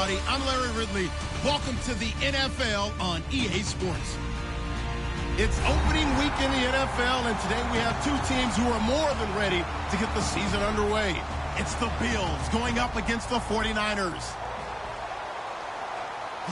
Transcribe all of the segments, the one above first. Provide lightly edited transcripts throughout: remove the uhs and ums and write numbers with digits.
I'm Larry Ridley. Welcome to the NFL on EA Sports. It's opening week in the NFL, and today we have two teams who are more than ready to get the season underway. It's the Bills going up against the 49ers.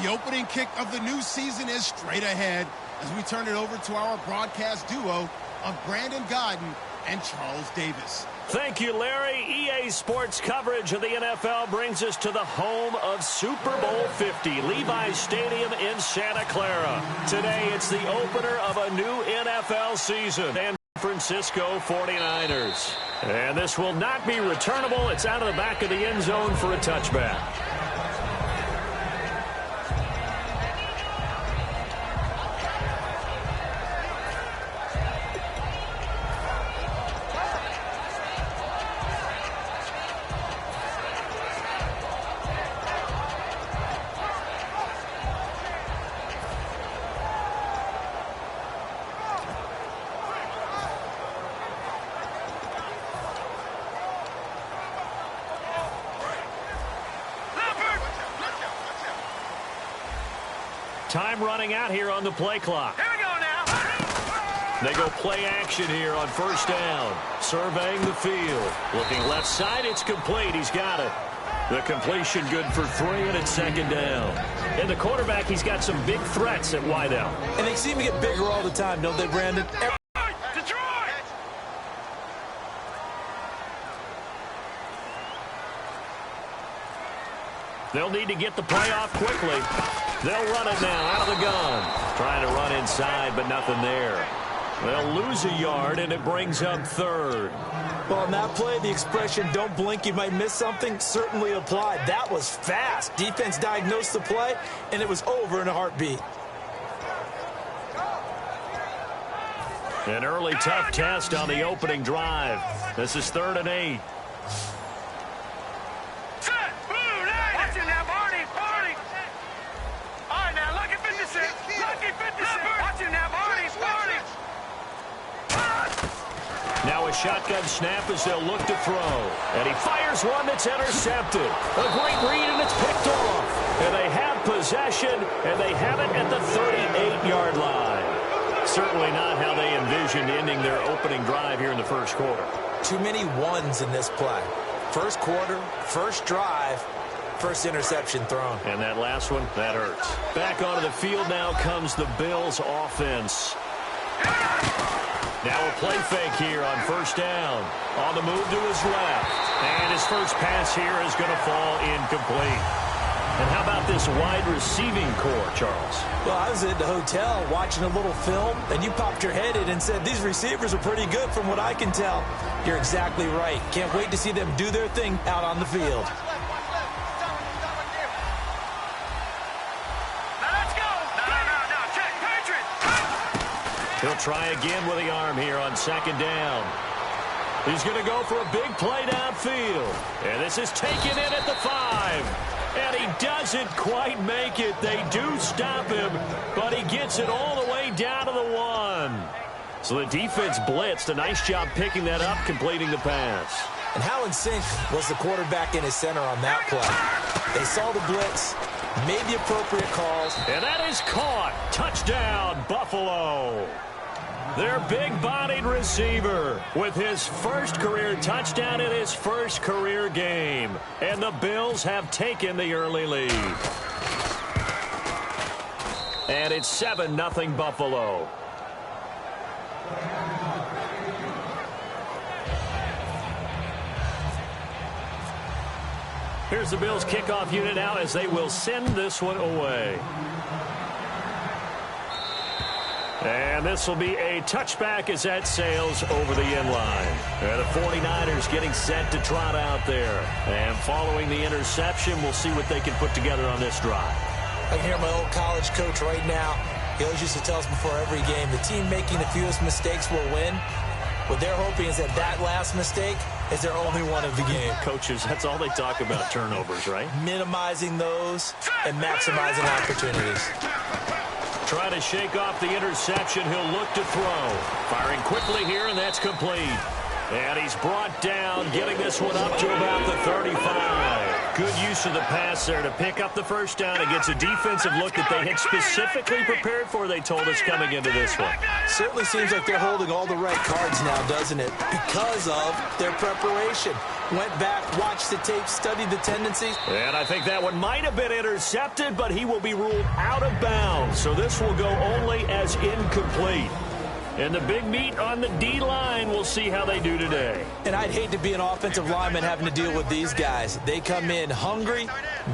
The opening kick of the new season is straight ahead as we turn it over to our broadcast duo of Brandon Godden and Charles Davis. Thank you, Larry. EA Sports coverage of the NFL brings us to the home of Super Bowl 50, Levi's Stadium in Santa Clara. Today, it's the opener of a new NFL season. San Francisco 49ers. And this will not be returnable. It's out of the back of the end zone for a touchback. Time running out here on the play clock. Here we go now. They go play action here on first down. Surveying the field. Looking left side, it's complete. He's got it. The completion good for 3, and it's second down. And the quarterback, he's got some big threats at wideout. And they seem to get bigger all the time, don't they, Brandon? Detroit! They'll need to get the play off quickly. They'll run it now out of the gun. Trying to run inside, but nothing there. They'll lose a yard, and it brings up third. Well, on that play, the expression, don't blink, you might miss something, certainly applied. That was fast. Defense diagnosed the play, and it was over in a heartbeat. An early tough test on the opening drive. This is 3rd and 8. Now a shotgun snap as they'll look to throw. And he fires one that's intercepted. A great read, and it's picked off. And they have possession, and they have it at the 38-yard line. Certainly not how they envisioned ending their opening drive here in the first quarter. Too many ones in this play. First quarter, first drive, first interception thrown. And that last one, that hurts. Back onto the field now comes the Bills offense. Now a play fake here on first down. On the move to his left. And his first pass here is going to fall incomplete. And how about this wide receiving core, Charles? Well, I was at the hotel watching a little film, and you popped your head in and said, these receivers are pretty good from what I can tell. You're exactly right. Can't wait to see them do their thing out on the field. He'll try again with the arm here on second down. He's going to go for a big play downfield. And this is taken in at the 5. And he doesn't quite make it. They do stop him, but he gets it all the way down to the 1. So the defense blitzed. A nice job picking that up, completing the pass. And how in sync was the quarterback in his center on that play? They saw the blitz, made the appropriate calls. And that is caught. Touchdown, Buffalo. Their big-bodied receiver with his first career touchdown in his first career game. And the Bills have taken the early lead. And it's 7-0 Buffalo. Here's the Bills kickoff unit now as they will send this one away. And this will be a touchback as that sails over the end line. And the 49ers getting set to trot out there. And following the interception, we'll see what they can put together on this drive. I can hear my old college coach right now. He always used to tell us before every game, the team making the fewest mistakes will win. What they're hoping is that that last mistake is their only one of the game. Coaches, that's all they talk about, turnovers, right? Minimizing those and maximizing opportunities. Trying to shake off the interception. He'll look to throw. Firing quickly here, and that's complete. And he's brought down, getting this one up to about the 35. Good use of the pass there to pick up the first down against a defensive look that they had specifically prepared for, they told us, coming into this one. Certainly seems like they're holding all the right cards now, doesn't it? Because of their preparation. Went back, watched the tape, studied the tendencies. And I think that one might have been intercepted, but he will be ruled out of bounds. So this will go only as incomplete. And the big meat on the D-line, we'll see how they do today. And I'd hate to be an offensive lineman having to deal with these guys. They come in hungry,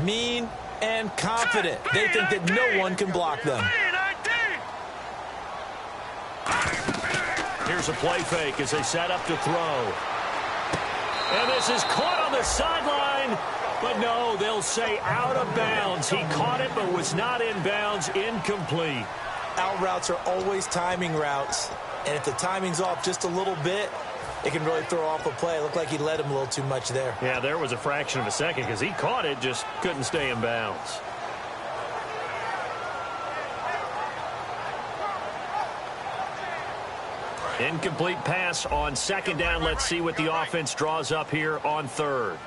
mean, and confident. They think that no one can block them. Here's a play fake as they set up to throw. And this is caught on the sideline. But no, they'll say out of bounds. He caught it but was not in bounds. Incomplete. Out routes are always timing routes. And if the timing's off just a little bit, it can really throw off a play. It looked like he led him a little too much there. Yeah, there was a fraction of a second because he caught it, just couldn't stay in bounds. Incomplete pass on second down. Let's see what the offense draws up here on third.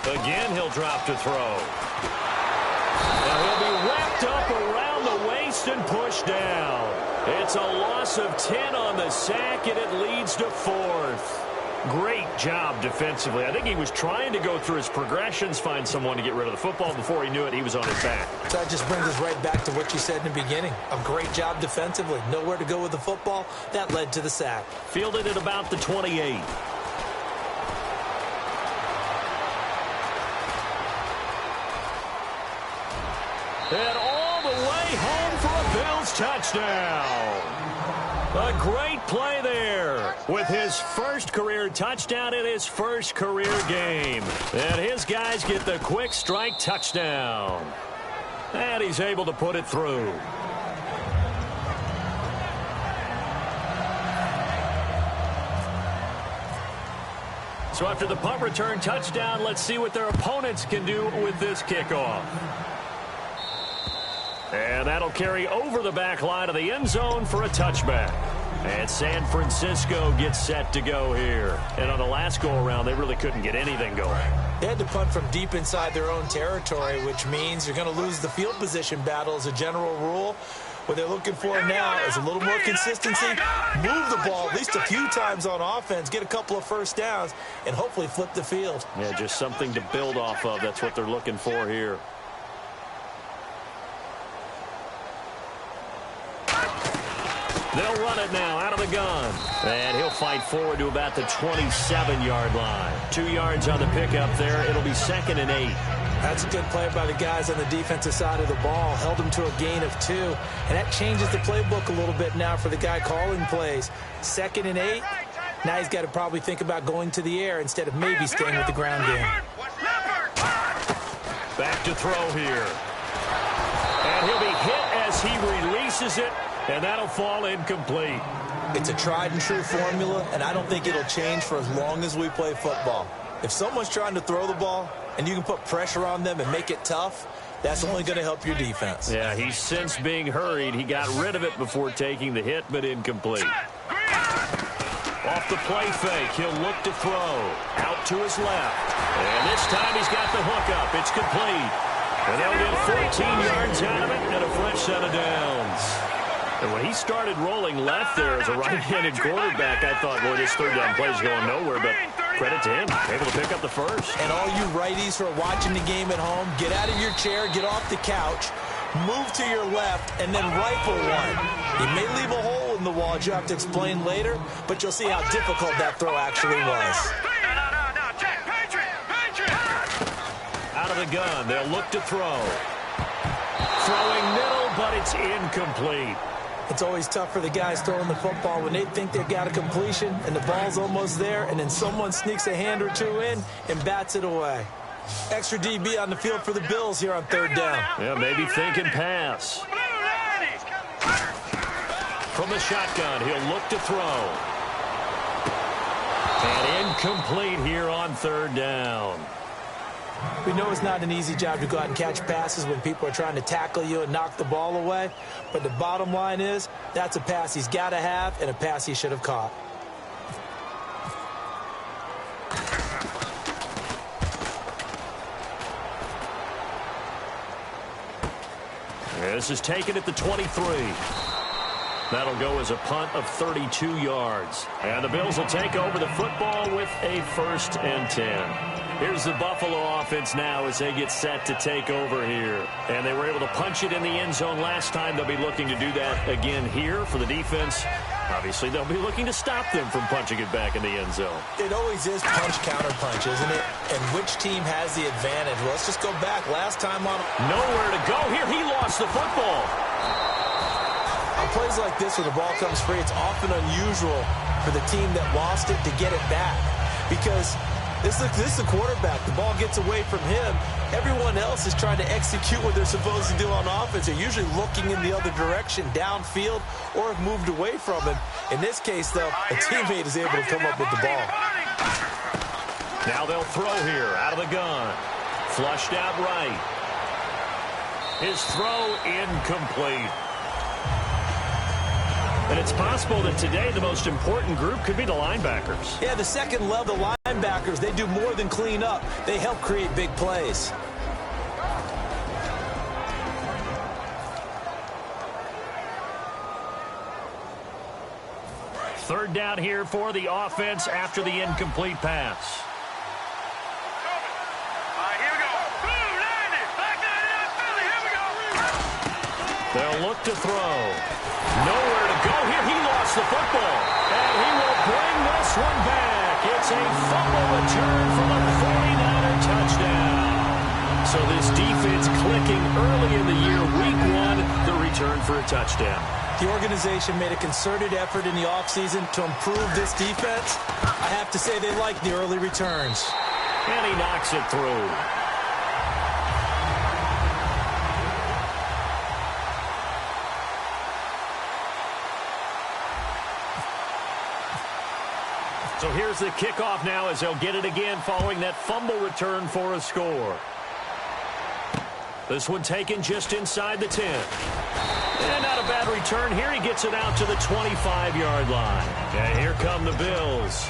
Again, he'll drop to throw. And he'll be wrapped up around the waist and pushed down. It's a loss of 10 on the sack, and it leads to fourth. Great job defensively. I think he was trying to go through his progressions, find someone to get rid of the football. Before he knew it, he was on his back. So that just brings us right back to what you said in the beginning. A great job defensively. Nowhere to go with the football. That led to the sack. Fielded at about the 28. And all the way home for a Bills touchdown. A great play there with his first career touchdown in his first career game. And his guys get the quick strike touchdown. And he's able to put it through. So after the punt return touchdown, let's see what their opponents can do with this kickoff. And that'll carry over the back line of the end zone for a touchback. And San Francisco gets set to go here. And on the last go-around, they really couldn't get anything going. They had to punt from deep inside their own territory, which means you're going to lose the field position battle as a general rule. What they're looking for now is a little more consistency, move the ball at least a few times on offense, get a couple of first downs, and hopefully flip the field. Yeah, just something to build off of. That's what they're looking for here. They'll run it now out of the gun. And he'll fight forward to about the 27-yard line. 2 yards on the pickup there. It'll be 2nd and 8. That's a good play by the guys on the defensive side of the ball. Held him to a gain of 2. And that changes the playbook a little bit now for the guy calling plays. 2nd and 8. Now he's got to probably think about going to the air instead of maybe staying with the ground game. Back to throw here. And he'll be hit as he releases it. And that'll fall incomplete. It's a tried-and-true formula, and I don't think it'll change for as long as we play football. If someone's trying to throw the ball and you can put pressure on them and make it tough, that's only going to help your defense. Yeah, he's since being hurried. He got rid of it before taking the hit, but incomplete. Off the play fake, he'll look to throw. Out to his left. And this time he's got the hook up. It's complete. And they'll get 14 yards out of it and a fresh set of downs. And when he started rolling left there as a right-handed quarterback, I thought, boy, this third down play is going nowhere. But credit to him, able to pick up the first. And all you righties who are watching the game at home, get out of your chair, get off the couch, move to your left, and then rifle one. You may leave a hole in the wall, as you have to explain later, but you'll see how difficult that throw actually was. Out of the gun, they'll look to throw. Throwing middle, but it's incomplete. It's always tough for the guys throwing the football when they think they've got a completion and the ball's almost there, and then someone sneaks a hand or two in and bats it away. Extra DB on the field for the Bills here on third down. Yeah, maybe thinking pass. From the shotgun, he'll look to throw. And incomplete here on third down. We know it's not an easy job to go out and catch passes when people are trying to tackle you and knock the ball away. But the bottom line is, that's a pass he's got to have and a pass he should have caught. This is taken at the 23. That'll go as a punt of 32 yards. And the Bills will take over the football with a 1st and 10. Here's the Buffalo offense now as they get set to take over here. And they were able to punch it in the end zone last time. They'll be looking to do that again here for the defense. Obviously, they'll be looking to stop them from punching it back in the end zone. It always is punch-counter-punch, isn't it? And which team has the advantage? Well, let's just go back. Last time on... Nowhere to go here. He lost the football. On plays like this where the ball comes free, it's often unusual for the team that lost it to get it back. Because this is the quarterback. The ball gets away from him. Everyone else is trying to execute what they're supposed to do on offense. They're usually looking in the other direction, downfield, or have moved away from him. In this case, though, a teammate is able to come up with the ball. Now they'll throw here out of the gun. Flushed out right. His throw incomplete. And it's possible that today the most important group could be the linebackers. Yeah, the second level linebackers, they do more than clean up. They help create big plays. Third down here for the offense after the incomplete pass. They'll look to throw. Nowhere to go here. He lost the football. And he will bring this one back. It's a fumble return for the 49er touchdown. So this defense clicking early in the year, week 1, the return for a touchdown. The organization made a concerted effort in the offseason to improve this defense. I have to say they like the early returns. And he knocks it through. So here's the kickoff now as they'll get it again following that fumble return for a score. This one taken just inside the 10. And not a bad return here. He gets it out to the 25-yard line. And here come the Bills.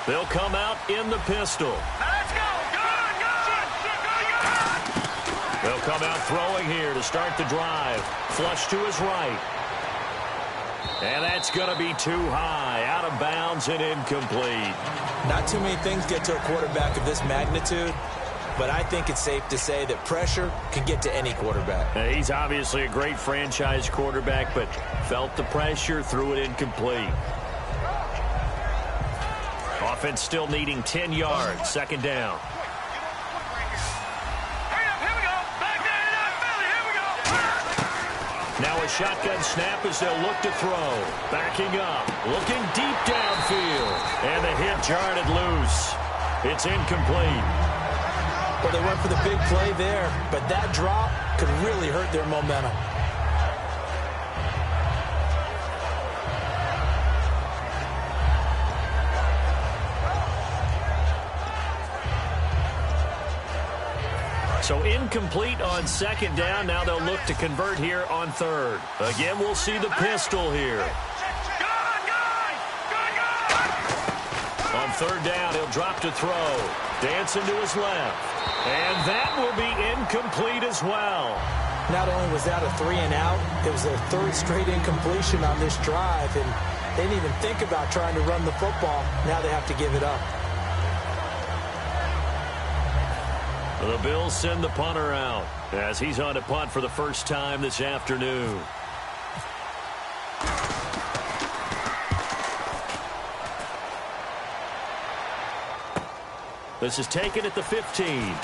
They'll come out in the pistol. Let's go! They'll come out throwing here to start the drive. Flush to his right. And that's going to be too high. Out of bounds and incomplete. Not too many things get to a quarterback of this magnitude, but I think it's safe to say that pressure can get to any quarterback. Now, he's obviously a great franchise quarterback, but felt the pressure, threw it incomplete. Offense still needing 10 yards. Second down. Now a shotgun snap as they'll look to throw. Backing up. Looking deep downfield. And the hit jarred it loose. It's incomplete. Well, they went for the big play there, but that drop could really hurt their momentum. So incomplete on second down. Now they'll look to convert here on third. Again, we'll see the pistol here. On third down, he'll drop to throw. Dancing to his left. And that will be incomplete as well. Not only was that a 3-and-out, it was their third straight incompletion on this drive. And they didn't even think about trying to run the football. Now they have to give it up. The Bills send the punter out as he's on to punt for the first time this afternoon. This is taken at the 15.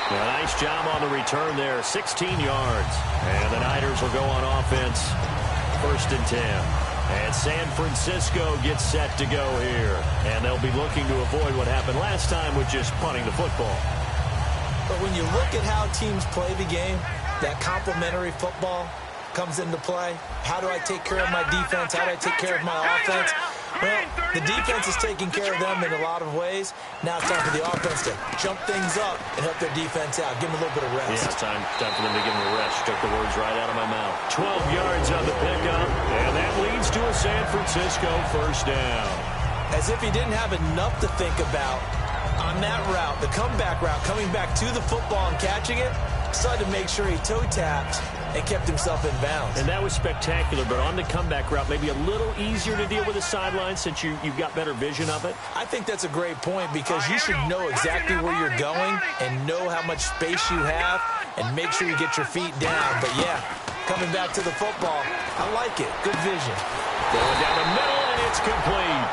A nice job on the return there, 16 yards. And the Niners will go on offense, 1st and 10. And San Francisco gets set to go here. And they'll be looking to avoid what happened last time with just punting the football. But when you look at how teams play the game, that complementary football comes into play. How do I take care of my defense? How do I take care of my offense? Well, the defense is taking care of them in a lot of ways. Now it's time for the offense to jump things up and help their defense out. Give them a little bit of rest. Yeah, it's time for them to give them a rest. Took the words right out of my mouth. 12 yards on the pickup, and that leads to a San Francisco 1st down. As if he didn't have enough to think about on that route, the comeback route, coming back to the football and catching it, decided to make sure he toe-tapped and kept himself in bounds. And that was spectacular, but on the comeback route, maybe a little easier to deal with the sideline since you've got better vision of it? I think that's a great point because you should know exactly where you're going and know how much space you have and make sure you get your feet down. But, yeah, coming back to the football, I like it. Good vision. Going down the middle, and it's complete.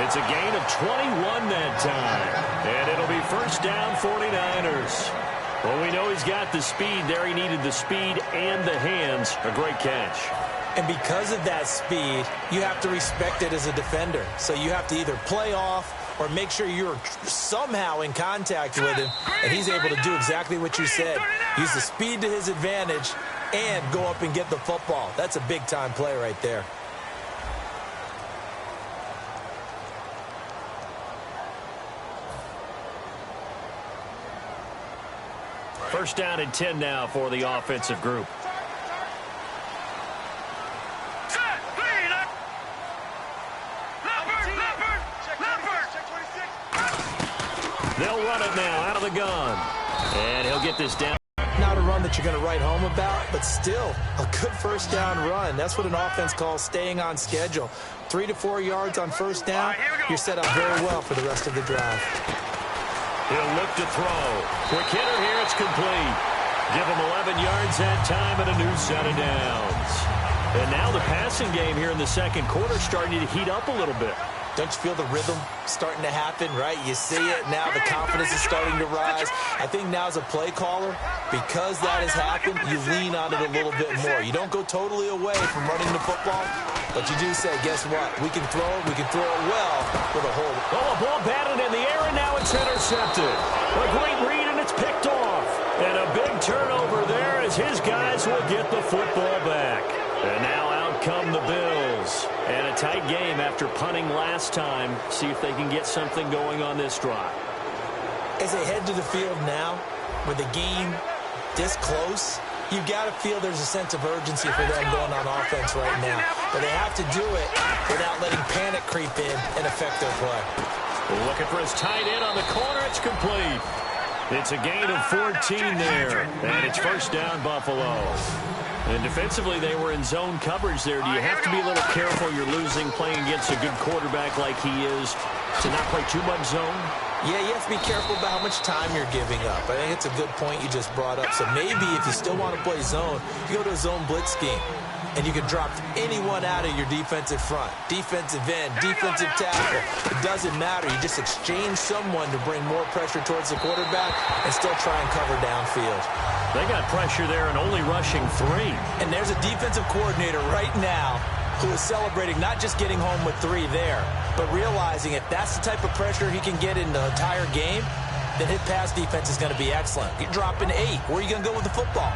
It's a gain of 21 that time. And it'll be 1st down 49ers. Well, we know he's got the speed there. He needed the speed and the hands. A great catch. And because of that speed, you have to respect it as a defender. So you have to either play off or make sure you're somehow in contact with him, and he's able to do exactly what you said. Use the speed to his advantage and go up and get the football. That's a big-time play right there. First down and 10 now for the offensive group. They'll run it now out of the gun. And he'll get this down. Not a run that you're going to write home about, but still a good 1st down run. That's what an offense calls staying on schedule. 3 to 4 yards on 1st down. You're set up very well for the rest of the drive. He'll look to throw. Quick hitter here. It's complete. Give him 11 yards that time and a new set of downs. And now the passing game here in the 2nd quarter starting to heat up a little bit. Don't you feel the rhythm starting to happen, right? You see it now. The confidence is starting to rise. I think now as a play caller, because that has happened, you lean on it a little bit more. You don't go totally away from running the football, but you do say, guess what? We can throw it. We can throw it well with a hold. Oh, a ball batted in the air, and now it's intercepted. A great read, and it's picked off. And a big turnover there as his guys will get the football back. And now out come the Bills. And a tight game after punting last time. See if they can get something going on this drive. As they head to the field now, with the game this close, you've got to feel there's a sense of urgency for them going on offense right now. But they have to do it without letting panic creep in and affect their play. Looking for his tight end on the corner. It's complete. It's a gain of 14 there. And it's 1st down, Buffalo. And defensively, they were in zone coverage there. Do you have to be a little careful? You're losing playing against a good quarterback like he is to not play too much zone? Yeah, you have to be careful about how much time you're giving up. I think it's a good point you just brought up. So maybe if you still want to play zone, you go to a zone blitz scheme. And you can drop anyone out of your defensive front. Defensive end, defensive tackle. It doesn't matter. You just exchange someone to bring more pressure towards the quarterback and still try and cover downfield. They got pressure there and only rushing 3. And there's a defensive coordinator right now who is celebrating not just getting home with 3 there, but realizing if that's the type of pressure he can get in the entire game, then his pass defense is going to be excellent. You're dropping 8. Where are you going to go with the football?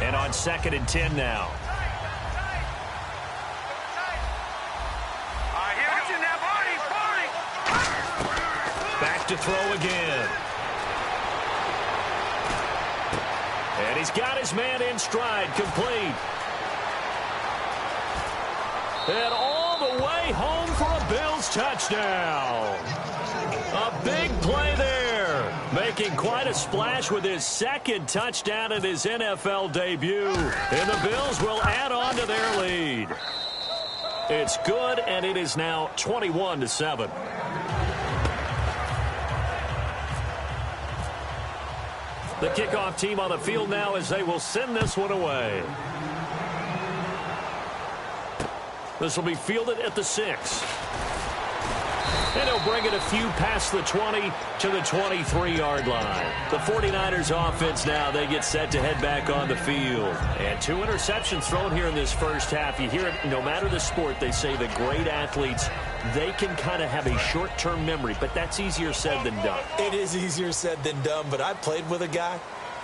And on 2nd and 10 now. Back to throw again. And he's got his man in stride, complete. And all the way home for a Bills touchdown. A big play there. Making quite a splash with his 2nd touchdown in his NFL debut. And the Bills will add on to their lead. It's good, and it is now 21-7. The kickoff team on the field now as they will send this one away. This will be fielded at the 6. And he'll bring it a few past the 20 to the 23-yard line. The 49ers offense now, they get set to head back on the field. And 2 interceptions thrown here in this first half. You hear it, no matter the sport, they say the great athletes, they can kind of have a short-term memory, but that's easier said than done. It is easier said than done, but I played with a guy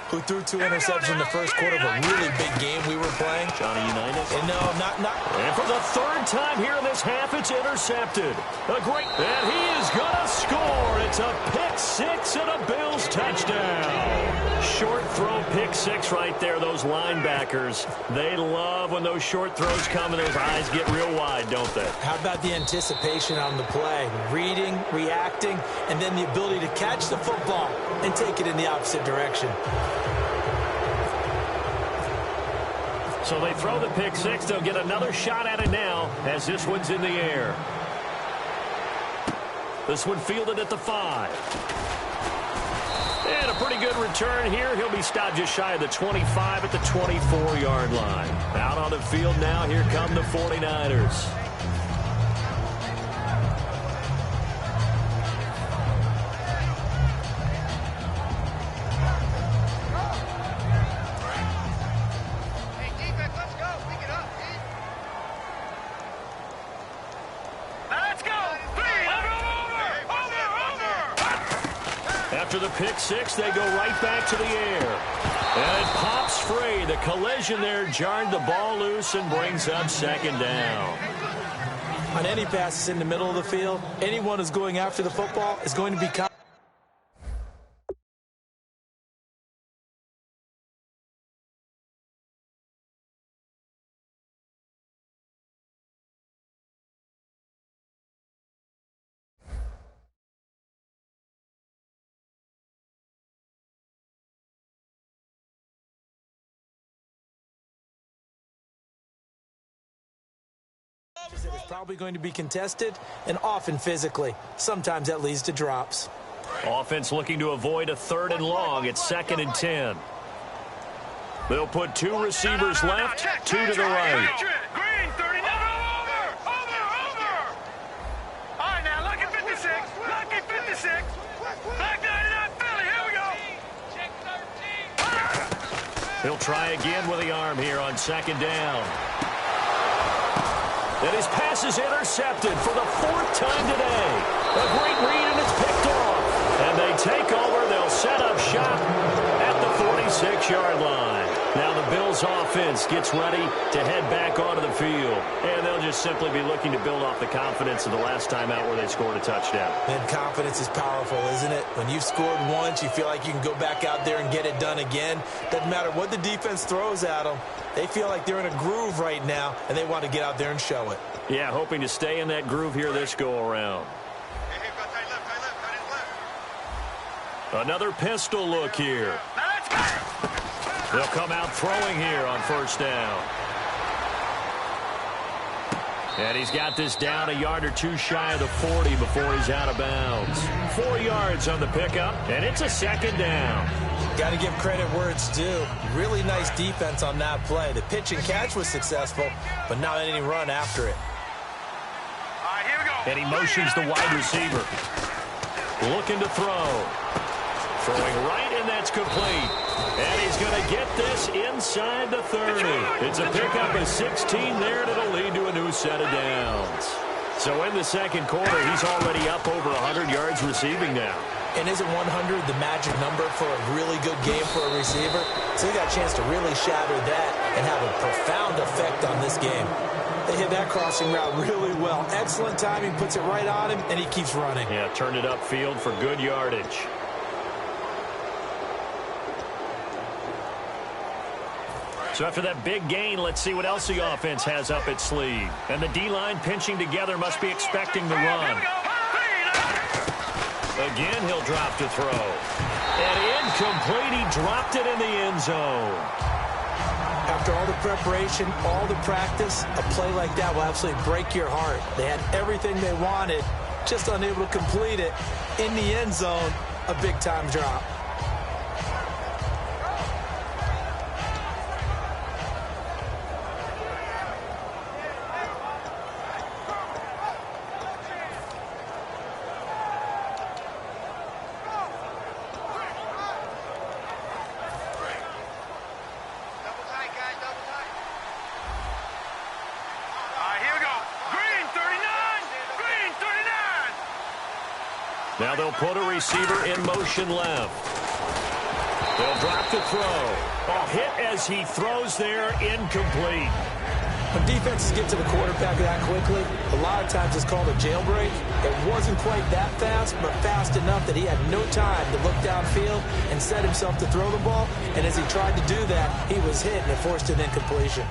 who threw 2 interceptions in the first quarter of a really big game we were playing. Johnny Unitas? And no, not. And for the 3rd time here in this half, it's intercepted. And he is going to score. It's a pick 6 and a Bills touchdown. Short throw pick 6 right there. Those linebackers, they love when those short throws come and those eyes get real wide, don't they? How about the anticipation on the play? Reading, reacting, and then the ability to catch the football and take it in the opposite direction. So they throw the pick 6. They'll get another shot at it now as this one's in the air. This one fielded at the 5. And a pretty good return here. He'll be stopped just shy of the 25 at the 24-yard line. Out on the field now, here come the 49ers. After the pick 6, they go right back to the air. And it pops free. The collision there jarred the ball loose and brings up 2nd down. On any passes in the middle of the field, anyone who's going after the football is going to be It's probably going to be contested and often physically. Sometimes that leads to drops. Offense looking to avoid a 3rd and long. It's 2nd and 10. They'll put 2 receivers left, 2 to the right. Green, 30, over. All right, now, lucky 56. Lucky 56. Black 99, Philly, here we go. Check 13. He'll try again with the arm here on 2nd down. And his pass is intercepted for the 4th time today. A great read, and it's picked off. And they take over. They'll set up shop at the 46-yard line. Now the Bills offense gets ready to head back onto the field. And they'll just simply be looking to build off the confidence of the last time out where they scored a touchdown. And confidence is powerful, isn't it? When you've scored once, you feel like you can go back out there and get it done again. Doesn't matter what the defense throws at them. They feel like they're in a groove right now, and they want to get out there and show it. Yeah, hoping to stay in that groove here this go-around. Another pistol look here. They'll come out throwing here on 1st down. And he's got this down a yard or 2 shy of the 40 before he's out of bounds. 4 yards on the pickup, and it's a 2nd down. Got to give credit where it's due. Really nice defense on that play. The pitch and catch was successful, but not any run after it. All right, here we go. And he motions the wide receiver. Looking to throw. Throwing right, and that's complete. And he's going to get this inside the 30. It's a pickup of 16 there, and it'll lead to a new set of downs. So in the 2nd quarter, he's already up over 100 yards receiving now. And isn't 100 the magic number for a really good game for a receiver? So he got a chance to really shatter that and have a profound effect on this game. They hit that crossing route really well. Excellent timing, puts it right on him, and he keeps running. Yeah, turned it upfield for good yardage. So after that big gain, let's see what else the offense has up its sleeve. And the D-line pinching together must be expecting the run. Again, he'll drop to throw. And incomplete. He dropped it in the end zone. After all the preparation, all the practice, a play like that will absolutely break your heart. They had everything they wanted, just unable to complete it. In the end zone, a big-time drop. Now they'll put a receiver in motion left. They'll drop the throw. A hit as he throws there, incomplete. When defenses get to the quarterback that quickly, a lot of times it's called a jailbreak. It wasn't quite that fast, but fast enough that he had no time to look downfield and set himself to throw the ball. And as he tried to do that, he was hit and it forced an incompletion.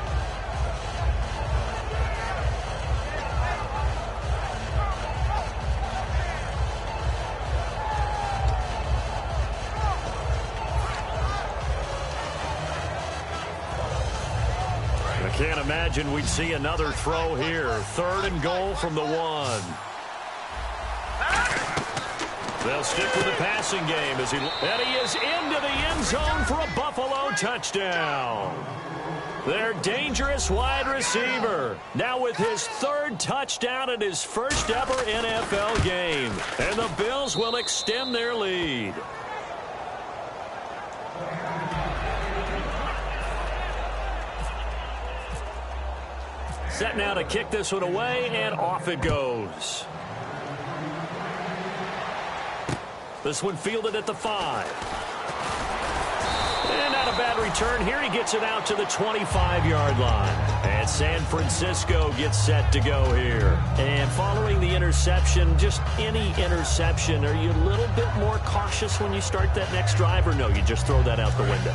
Can't imagine we'd see another throw here. 3rd and goal from the 1. They'll stick with the passing game as he is into the end zone for a Buffalo touchdown. Their dangerous wide receiver now with his 3rd touchdown in his first ever NFL game. And the Bills will extend their lead. Set now to kick this one away, and off it goes. This one fielded at the 5. And not a bad return here. He gets it out to the 25-yard line. And San Francisco gets set to go here. And following the interception, just any interception, are you a little bit more cautious when you start that next drive, or no, you just throw that out the window?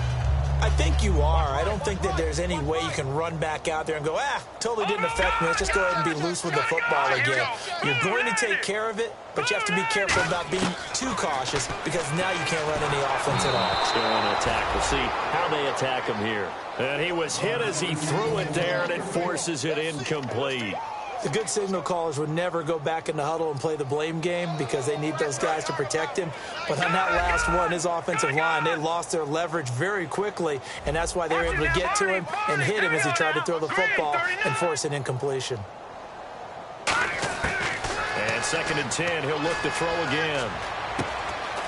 I think you are. I don't think that there's any way you can run back out there and go, totally didn't affect me. Let's just go ahead and be loose with the football again. You're going to take care of it, but you have to be careful about being too cautious because now you can't run any offense at all. Still on an attack. We'll see how they attack him here. And he was hit as he threw it there, and it forces it incomplete. The good signal callers would never go back in the huddle and play the blame game because they need those guys to protect him. But on that last one, his offensive line, they lost their leverage very quickly, and that's why they were able to get to him and hit him as he tried to throw the football and force an incompletion. And 2nd and 10, he'll look to throw again.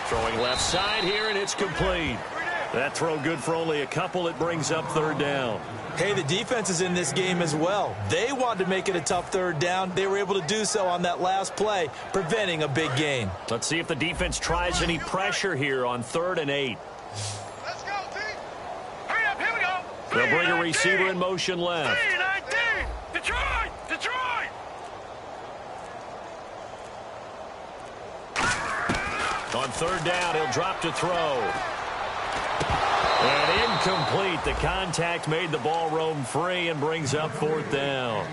Throwing left side here, and it's complete. That throw good for only a couple. It brings up 3rd down. Hey, the defense is in this game as well. They wanted to make it a tough 3rd down. They were able to do so on that last play, preventing a big gain. Let's see if the defense tries any pressure here on 3rd and 8. Let's go, team. Hurry up, here we go. They'll bring a receiver in motion left. 3-19. Detroit! Detroit! On 3rd down, he'll drop to throw. And incomplete. The contact made the ball roam free and brings up 4th down.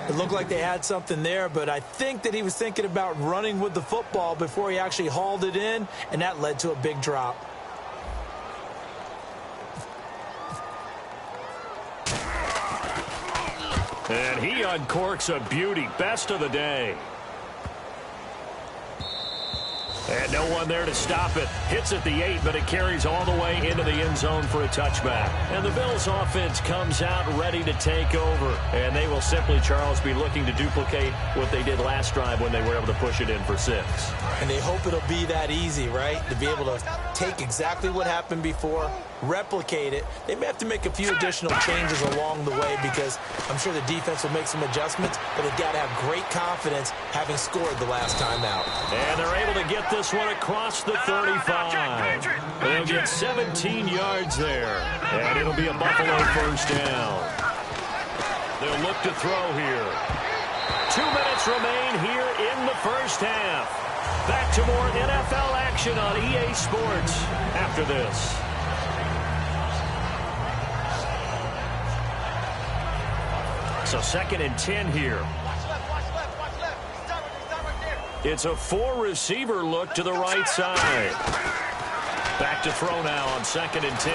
It looked like they had something there, but I think that he was thinking about running with the football before he actually hauled it in, and that led to a big drop. And he uncorks a beauty. Best of the day. And no one there to stop it. Hits at the 8, but it carries all the way into the end zone for a touchback. And the Bills offense comes out ready to take over. And they will simply, Charles, be looking to duplicate what they did last drive when they were able to push it in for 6. And they hope it'll be that easy, right? To be able to take exactly what happened before, replicate it. They may have to make a few additional changes along the way because I'm sure the defense will make some adjustments, but they've got to have great confidence having scored the last time out. And they're able to get this one across the 35. They'll get 17 yards there, and it'll be a Buffalo 1st down. They'll look to throw here. 2 minutes remain here in the first half. Back to more NFL action on EA Sports after this. So 2nd and 10 here. It's a 4-receiver look to the right side. Back to throw now on 2nd and 10.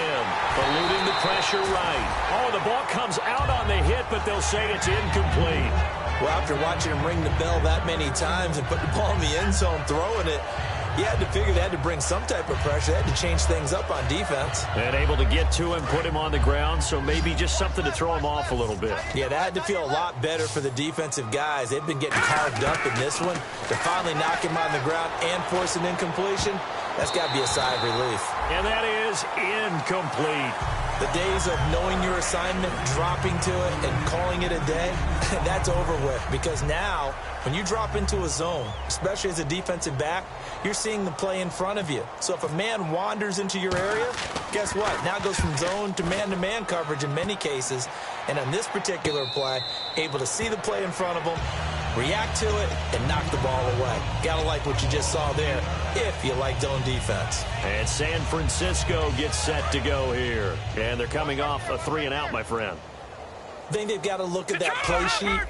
Eluding the pressure right. Oh, the ball comes out on the hit, but they'll say it's incomplete. Well, after watching him ring the bell that many times and put the ball in the end zone throwing it, you had to figure they had to bring some type of pressure. They had to change things up on defense. And able to get to him, put him on the ground, so maybe just something to throw him off a little bit. Yeah, that had to feel a lot better for the defensive guys. They've been getting carved up in this one. To finally knock him on the ground and force an incompletion, that's got to be a sigh of relief. And that is incomplete. The days of knowing your assignment, dropping to it, and calling it a day, that's over with. Because now, when you drop into a zone, especially as a defensive back, you're seeing the play in front of you. So if a man wanders into your area, guess what? Now it goes from zone to man coverage in many cases. And on this particular play, able to see the play in front of him, react to it, and knock the ball away. Gotta like what you just saw there, if you like zone defense. And San Francisco gets set to go here. And they're coming off a 3-and-out, my friend. I think they've got to look at that play sheet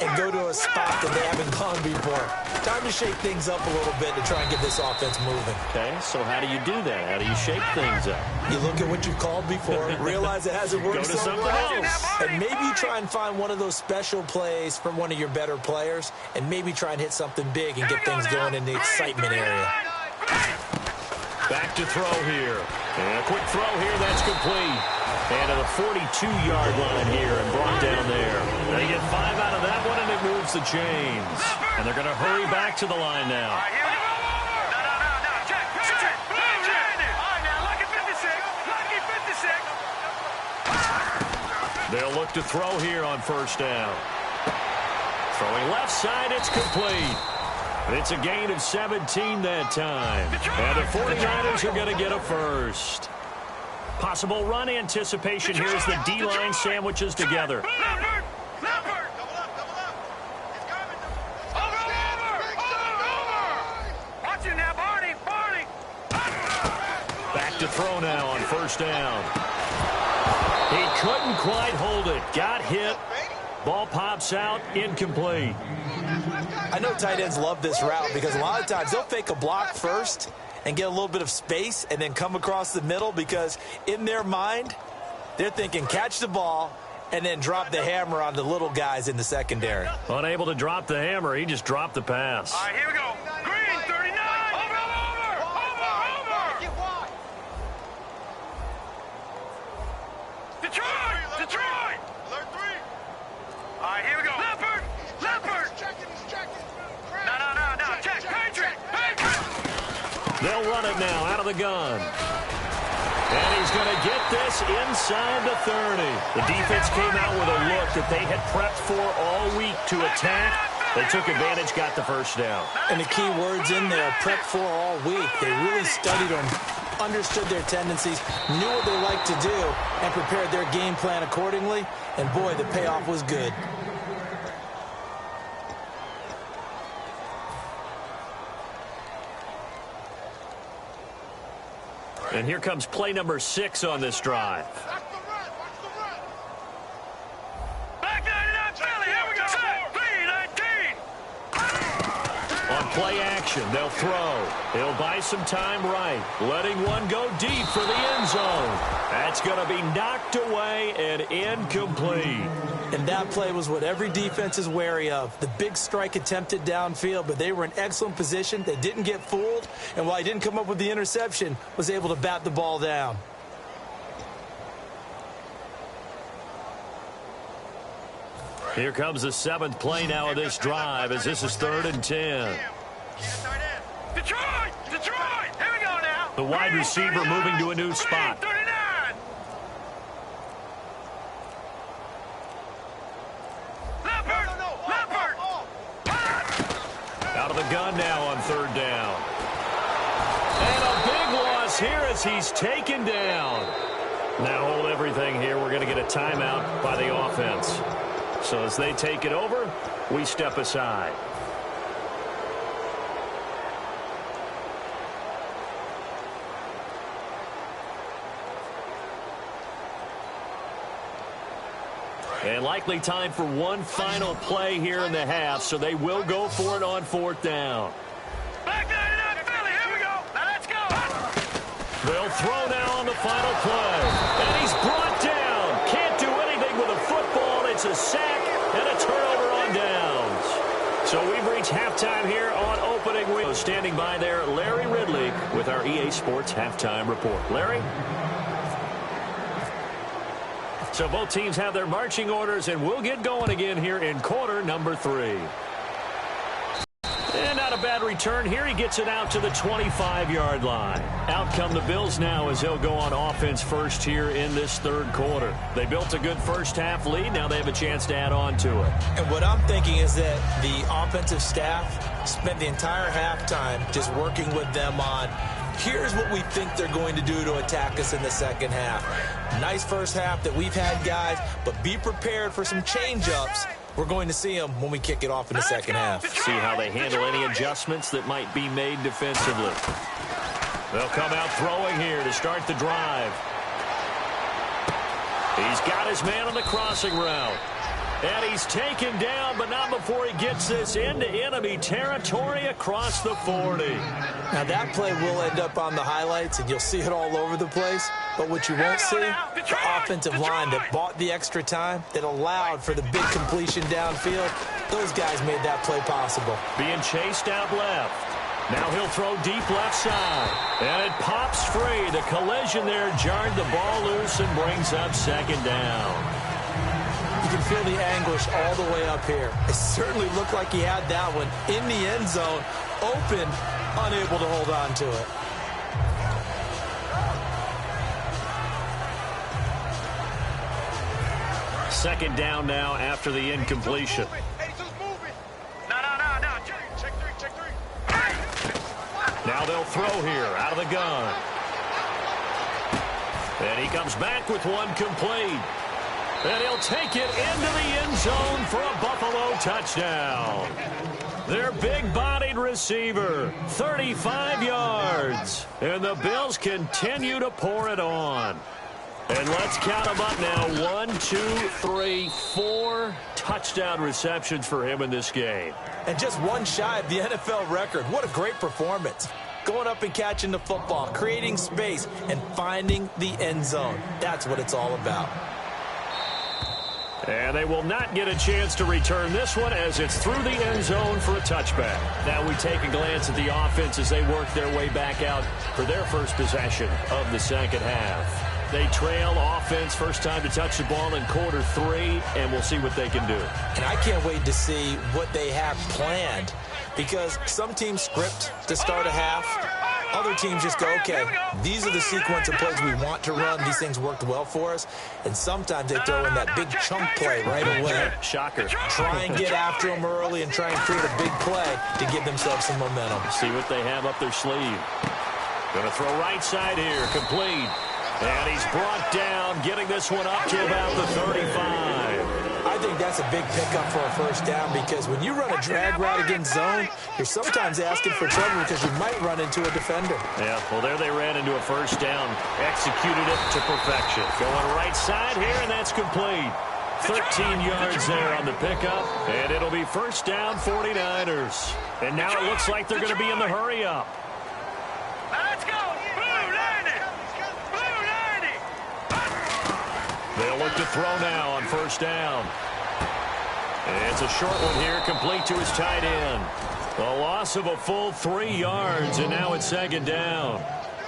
and go to a spot that they haven't gone before. Time to shake things up a little bit to try and get this offense moving. Okay, so how do you do that? How do you shake things up? You look at what you've called before, realize it hasn't worked Go to so something well, else. and maybe you try and find one of those special plays from one of your better players, and maybe try and hit something big and get things going in the excitement area. Back to throw here. And a quick throw here, that's complete. And to the 42-yard line here and brought down there. They get 5 out of that one, and it moves the chains. And they're going to hurry back to the line now. They'll look to throw here on first down. Throwing left side, it's complete. It's a gain of 17 that time. And the 49ers are going to get a first. Possible run anticipation here as the D-line sandwiches together. Back to throw now on first down. He couldn't quite hold it. Got hit. Ball pops out, incomplete. I know tight ends love this route because a lot of times they'll fake a block first and get a little bit of space and then come across the middle because in their mind, they're thinking catch the ball and then drop the hammer on the little guys in the secondary. Unable to drop the hammer, he just dropped the pass. All right, here we go. Green, 39. Over. Detroit. Alert 3. All right, here we go. Leopard. He's checking. No. Check. Patriot. They'll run it now out of the gun. And he's going to get this inside the 30. The defense came out with a look that they had prepped for all week to attack. They took advantage, got the first down. And the key words in there, prepped for all week. They really studied them, understood their tendencies, knew what they liked to do, and prepared their game plan accordingly. And boy, the payoff was good. And here comes play number 6 on this drive. Watch the run. Back 99 Philly. Here we go. 3-19. On play action, they'll throw. He'll buy some time right. Letting one go deep for the end zone. That's going to be knocked away and incomplete. And that play was what every defense is wary of. The big strike attempted downfield, but they were in excellent position. They didn't get fooled, and while he didn't come up with the interception, was able to bat the ball down. Here comes the 7th play now of this drive as this is 3rd and 10. Detroit. Here we go now. The wide receiver moving to a new spot. 39. Out of the gun now on 3rd down. And a big loss here as he's taken down. Now hold everything here. We're going to get a timeout by the offense. So as they take it over, we step aside. And likely time for one final play here in the half, so they will go for it on 4th down. Back 99 Philly. Here we go. Now let's go. They'll throw now on the final play. And he's brought down. Can't do anything with a football. It's a sack and a turnover on downs. So we've reached halftime here on opening week. Standing by there, Larry Ridley with our EA Sports Halftime Report. Larry? So both teams have their marching orders, and we'll get going again here in quarter number 3. And out of a bad return here. He gets it out to the 25-yard line. Out come the Bills now as he'll go on offense first here in this third quarter. They built a good first-half lead. Now they have a chance to add on to it. And what I'm thinking is that the offensive staff spent the entire halftime just working with them on, here's what we think they're going to do to attack us in the second half. Nice first half that we've had, guys, but be prepared for some change-ups. We're going to see them when we kick it off in the second half. See how they handle any adjustments that might be made defensively. They'll come out throwing here to start the drive. He's got his man on the crossing route. And he's taken down, but not before he gets this into enemy territory across the 40. Now, that play will end up on the highlights, and you'll see it all over the place. But what you won't see, the offensive line that bought the extra time, that allowed for the big completion downfield, those guys made that play possible. Being chased out left. Now he'll throw deep left side. And it pops free. The collision there jarred the ball loose and brings up second down. You can feel the anguish all the way up here. It certainly looked like he had that one in the end zone, open, unable to hold on to it. Second down now after the incompletion. Now they'll throw here out of the gun. And he comes back with one complete. And he'll take it into the end zone for a Buffalo touchdown. Their big-bodied receiver, 35 yards. And the Bills continue to pour it on. And let's count them up now. 1, 2, 3, 4 touchdown receptions for him in this game. And just one shy of the NFL record. What a great performance. Going up and catching the football, creating space, and finding the end zone. That's what it's all about. And they will not get a chance to return this one as it's through the end zone for a touchback. Now we take a glance at the offense as they work their way back out for their first possession of the second half. They trail offense, first time to touch the ball in quarter 3, and we'll see what they can do. And I can't wait to see what they have planned, because some teams script to start a half. Other teams just go, okay, these are the sequence of plays we want to run. These things worked well for us. And sometimes they throw in that big chunk play right away. Shocker. Try and get after them early and try and create a big play to give themselves some momentum. See what they have up their sleeve. Going to throw right side here, complete. And he's brought down, getting this one up to about the 35. I think that's a big pickup for a first down, because when you run a drag route against zone, you're sometimes asking for trouble because you might run into a defender. Yeah, well, there they ran into a first down. Executed it to perfection. Going right side here, and that's complete. 13 yards there on the pickup, and it'll be first down 49ers. And now it looks like they're going to be in the hurry-up. Let's go! Blue 90! Blue 90! They'll look to throw now on first down. And it's a short one here, complete to his tight end. A loss of a full 3 yards, and now it's second down.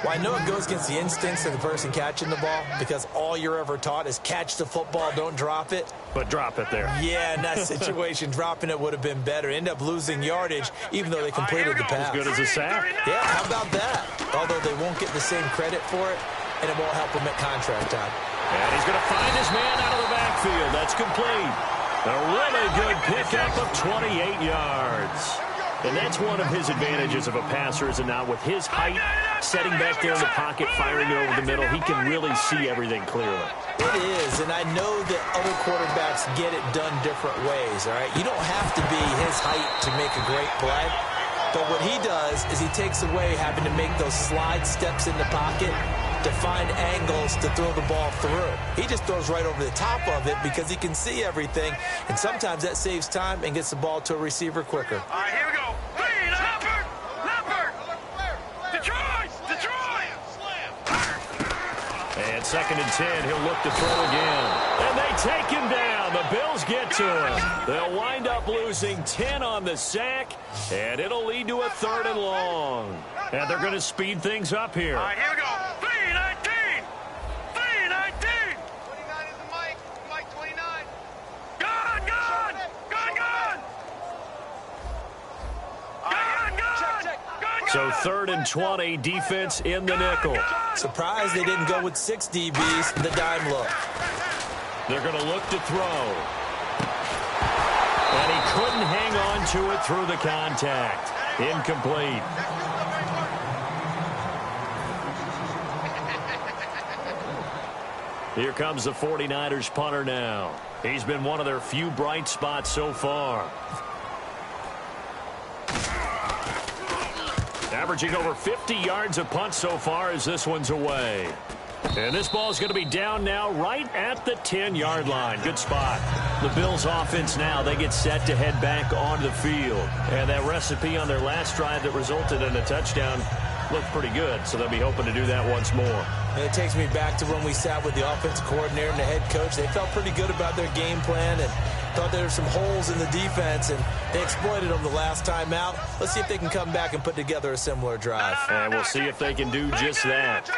Well, I know it goes against the instincts of the person catching the ball, because all you're ever taught is catch the football, don't drop it. But drop it there. Yeah, in that situation, dropping it would have been better. End up losing yardage, even though they completed the pass. As good as a sack. Yeah, how about that? Although they won't get the same credit for it, and it won't help them at contract time. And he's going to find his man out of the backfield. That's complete. A really good pickup of 28 yards. And that's one of his advantages of a passer, is it not? With his height, setting back there in the pocket, firing it over the middle, he can really see everything clearly. It is, and I know that other quarterbacks get it done different ways, all right? You don't have to be his height to make a great play. But what he does is he takes away having to make those slide steps in the pocket to find angles to throw the ball through. He just throws right over the top of it because he can see everything, and sometimes that saves time and gets the ball to a receiver quicker. All right, here we go. Leopard! Leopard! Detroit! Detroit! And second and 10, he'll look to throw again. And they take him down. The Bills get to him. They'll wind up losing 10 on the sack, and it'll lead to a 3rd and long. And they're going to speed things up here. All right, here we go. 319! 319! 29 is the mic. Mic 29. Gone! Gone! Gone! Gone! Gone! Gone! So 3rd and 20, defense in the nickel. Surprised they didn't go with 6 DBs, the dime look. They're going to look to throw. And he couldn't hang on to it through the contact. Incomplete. Here comes the 49ers punter now. He's been one of their few bright spots so far. Averaging over 50 yards a punt so far as this one's away. And this ball is going to be down now right at the 10-yard line. Good spot. The Bills offense now, they get set to head back onto the field. And that recipe on their last drive that resulted in a touchdown looked pretty good, so they'll be hoping to do that once more. And it takes me back to when we sat with the offensive coordinator and the head coach. They felt pretty good about their game plan and thought there were some holes in the defense, and they exploited them the last time out. Let's see if they can come back and put together a similar drive. And we'll see if they can do just that.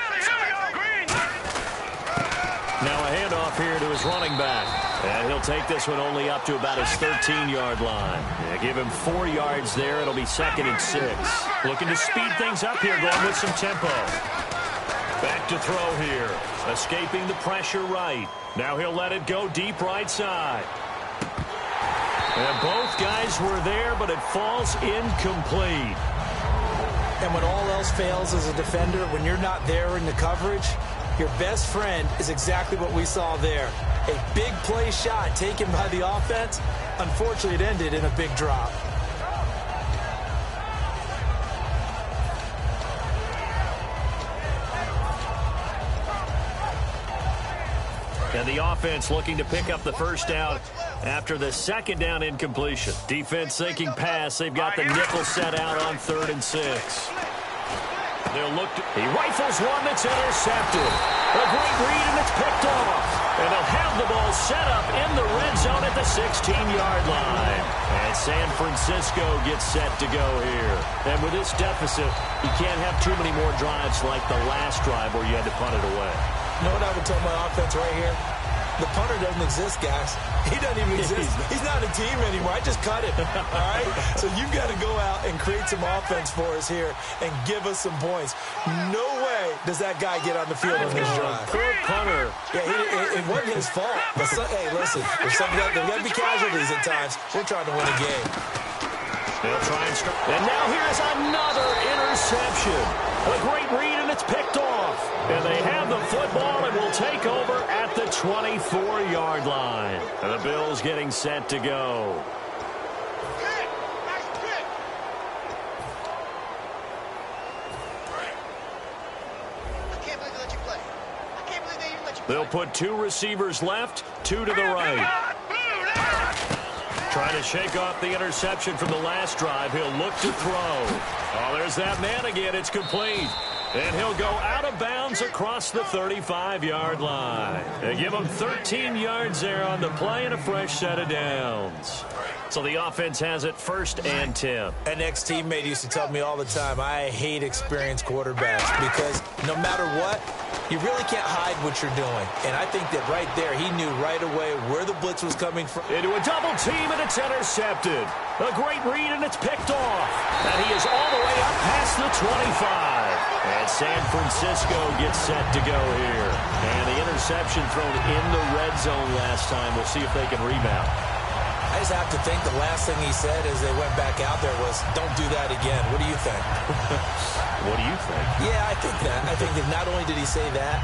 Now a handoff here to his running back. And he'll take this one only up to about his 13-yard line. Yeah, give him 4 yards there. It'll be 2nd and 6. Looking to speed things up here, going with some tempo. Back to throw here. Escaping the pressure right. Now he'll let it go deep right side. And both guys were there, but it falls incomplete. And when all else fails as a defender, when you're not there in the coverage, your best friend is exactly what we saw there. A big play shot taken by the offense. Unfortunately, it ended in a big drop. And the offense looking to pick up the first down after the 2nd down incompletion. Defense thinking pass. They've got the nickel set out on 3rd and 6. They'll look to, he rifles one that's intercepted. A great read, and it's picked off. And they'll have the ball set up in the red zone at the 16-yard line. And San Francisco gets set to go here. And with this deficit, you can't have too many more drives like the last drive where you had to punt it away. You know what I would tell my offense right here? The punter doesn't exist, guys. He doesn't even exist. He's not a team anymore. I just cut him. All right? So you've got to go out and create some offense for us here and give us some points. No way does that guy get on the field on this drive. Poor punter. Yeah, it wasn't his fault. But hey, listen, there's got to be casualties at times. We're trying to win a game. They'll try and start. And now here's another interception. A great read, and it's picked off. And they have the football and will take over at the 24-yard line. And the Bills getting set to go. They'll put 2 receivers left, 2 to the right. Trying to shake off the interception from the last drive. He'll look to throw. Oh, there's that man again. It's complete. And he'll go out of bounds across the 35-yard line. They give him 13 yards there on the play and a fresh set of downs. So the offense has it 1st and 10. An ex-teammate used to tell me all the time, I hate experienced quarterbacks because no matter what, you really can't hide what you're doing. And I think that right there, he knew right away where the blitz was coming from. Into a double team, and it's intercepted. A great read, and it's picked off. And he is all the way up past the 25. And San Francisco gets set to go here. And the interception thrown in the red zone last time. We'll see if they can rebound. I just have to think the last thing he said as they went back out there was, don't do that again. What do you think? What do you think? Yeah, I think that. I think that not only did he say that,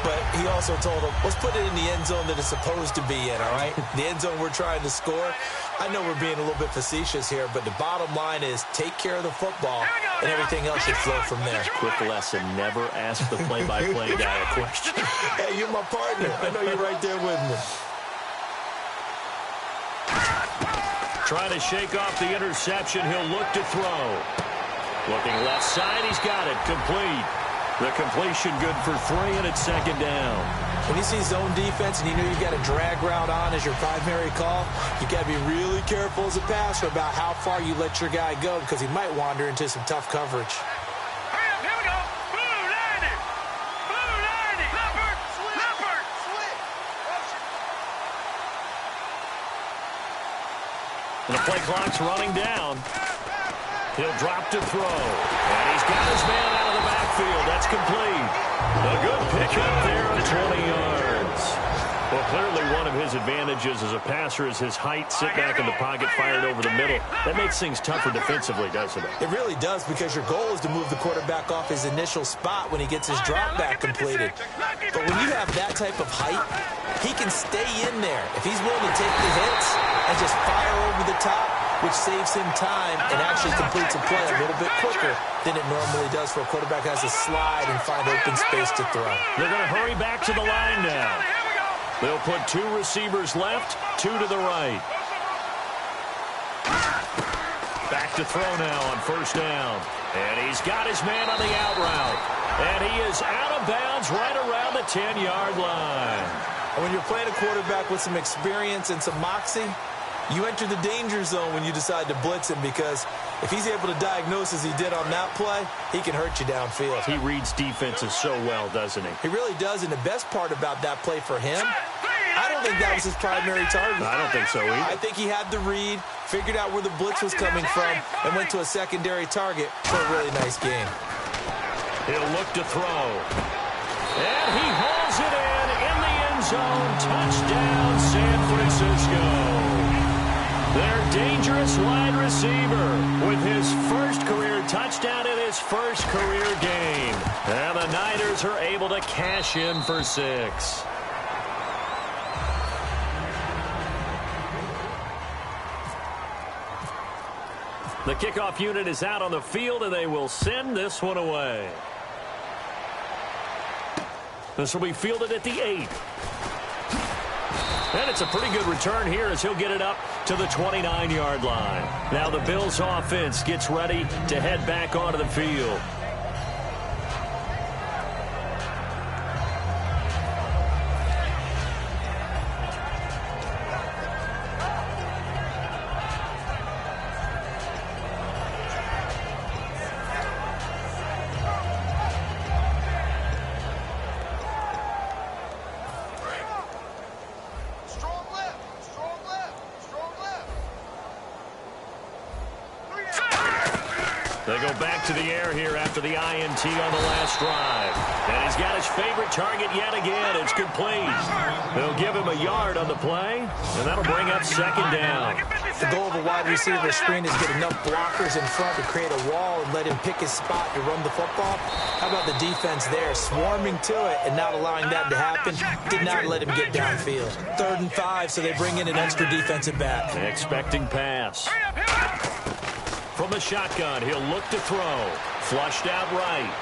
but he also told them, let's put it in the end zone that it's supposed to be in, all right? The end zone we're trying to score. I know we're being a little bit facetious here, but the bottom line is take care of the football, and everything else should flow from there. Quick lesson, never ask the play-by-play guy a question. Hey, you're my partner. I know you're right there with me. Trying to shake off the interception. He'll look to throw. Looking left side. He's got it. Complete. The completion good for 3, and it's 2nd down. When you see zone defense and you know you've got a drag route on as your primary call, you got to be really careful as a passer about how far you let your guy go because he might wander into some tough coverage. Here we go. Blue 90. Blue 90. Leopard. Leopard. And the play clock's running down. He'll drop to throw. And he's got his man out of the backfield. That's complete. A good pickup there of 20 yards. Well, clearly one of his advantages as a passer is his height. Sit back in the pocket, fired over the middle. That makes things tougher defensively, doesn't it? It really does, because your goal is to move the quarterback off his initial spot when he gets his drop back completed. But when you have that type of height, he can stay in there. If he's willing to take the hits and just fire over the top, which saves him time and actually completes a play a little bit quicker than it normally does for a quarterback who has to slide and find open space to throw. They're going to hurry back to the line now. They'll put 2 receivers left, 2 to the right. Back to throw now on first down. And he's got his man on the out route. And he is out of bounds right around the 10-yard line. And when you're playing a quarterback with some experience and some moxie, you enter the danger zone when you decide to blitz him, because if he's able to diagnose as he did on that play, he can hurt you downfield. He reads defenses so well, doesn't he? He really does, and the best part about that play for him, I don't think that was his primary target. I don't think so either. I think he had the read, figured out where the blitz was coming from, and went to a secondary target for a really nice game. He'll look to throw. And he hauls it in the end zone. Touchdown, San Francisco. Their dangerous wide receiver with his first career touchdown in his first career game. And the Niners are able to cash in for 6. The kickoff unit is out on the field, and they will send this one away. This will be fielded at the 8. And it's a pretty good return here as he'll get it up to the 29-yard line. Now the Bills offense gets ready to head back onto the field. They go back to the air here after the INT on the last drive. And he's got his favorite target yet again. It's complete. They'll give him a yard on the play, and that'll bring up second down. The goal of a wide receiver screen is get enough blockers in front to create a wall and let him pick his spot to run the football. How about the defense there, swarming to it and not allowing that to happen? Did not let him get downfield. 3rd and 5, so they bring in an extra defensive back. Expecting pass. From the shotgun, he'll look to throw. Flushed out right.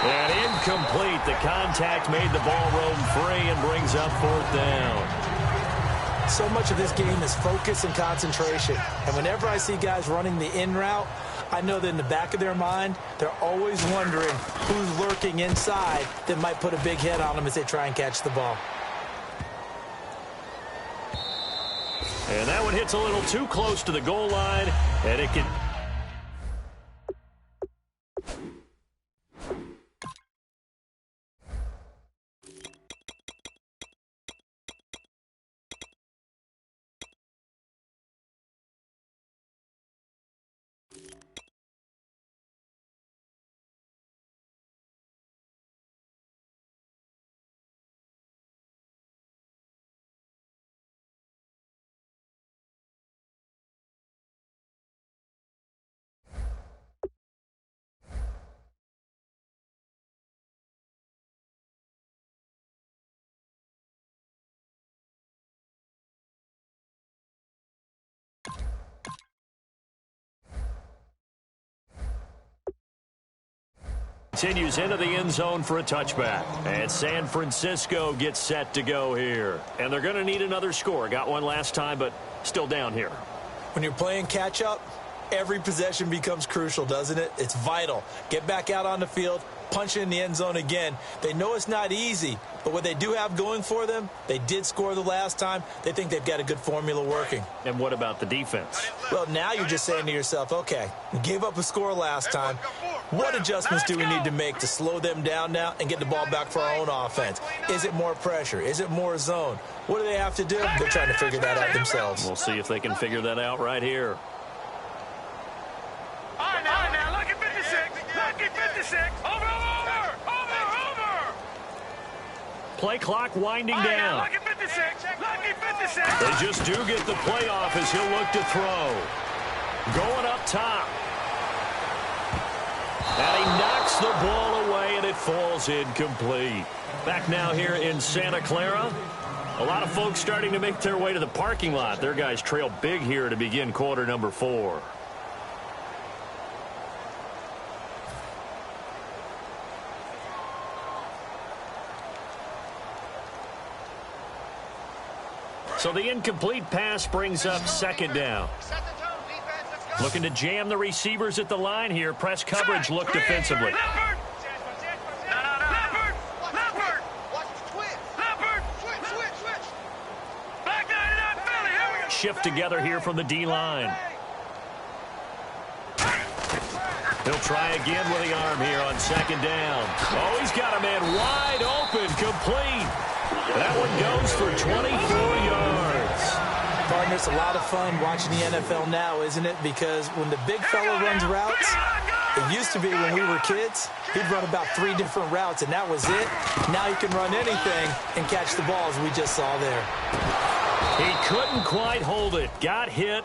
And incomplete. The contact made the ball roam free and brings up 4th down. So much of this game is focus and concentration. And whenever I see guys running the in route, I know that in the back of their mind, they're always wondering who's lurking inside that might put a big hit on them as they try and catch the ball. And that one hits a little too close to the goal line, and it can... Continues into the end zone for a touchback. And San Francisco gets set to go here. And they're going to need another score. Got one last time, but still down here. When you're playing catch-up, every possession becomes crucial, doesn't it? It's vital. Get back out on the field, punch in the end zone again. They know it's not easy, but what they do have going for them, they did score the last time. They think they've got a good formula working. And what about the defense? Well, now you're just saying to yourself, okay, we gave up a score last time. What adjustments do we need to make to slow them down now and get the ball back for our own offense? Is it more pressure? Is it more zone? What do they have to do? They're trying to figure that out themselves. We'll see if they can figure that out right here. play clock winding down. Lucky 56. Lucky 56. They just do get the playoff as he'll look to throw. Going up top. And he knocks the ball away, and it falls incomplete. Back now here in Santa Clara. A lot of folks starting to make their way to the parking lot. Their guys trail big here to begin quarter number 4. So the incomplete pass brings up second down. Looking to jam the receivers at the line here. Press coverage look defensively. Shift together here from the D-line. He'll try again with the arm here on second down. Oh, he's got a man wide open, complete. That one goes for 24 yards. Partner, it's a lot of fun watching the NFL now, isn't it? Because when the big fella runs routes, it used to be when we were kids, he'd run about 3 different routes, and that was it. Now he can run anything and catch the ball, as we just saw there. He couldn't quite hold it. Got hit.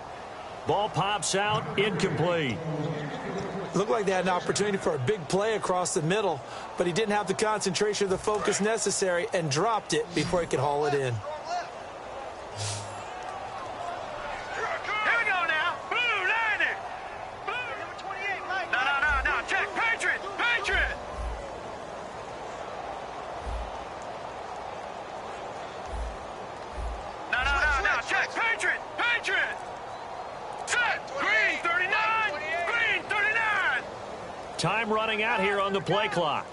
Ball pops out. Incomplete. Looked like they had an opportunity for a big play across the middle, but he didn't have the concentration or the focus necessary and dropped it before he could haul it in. Here we go now. Blue, landing. Blue. Number 28, Mike. No. Check. Patriot. Patriot. No. Check. Patriot. Patriot. Set. Green, 39. Green, 39. Time running out here on the play clock.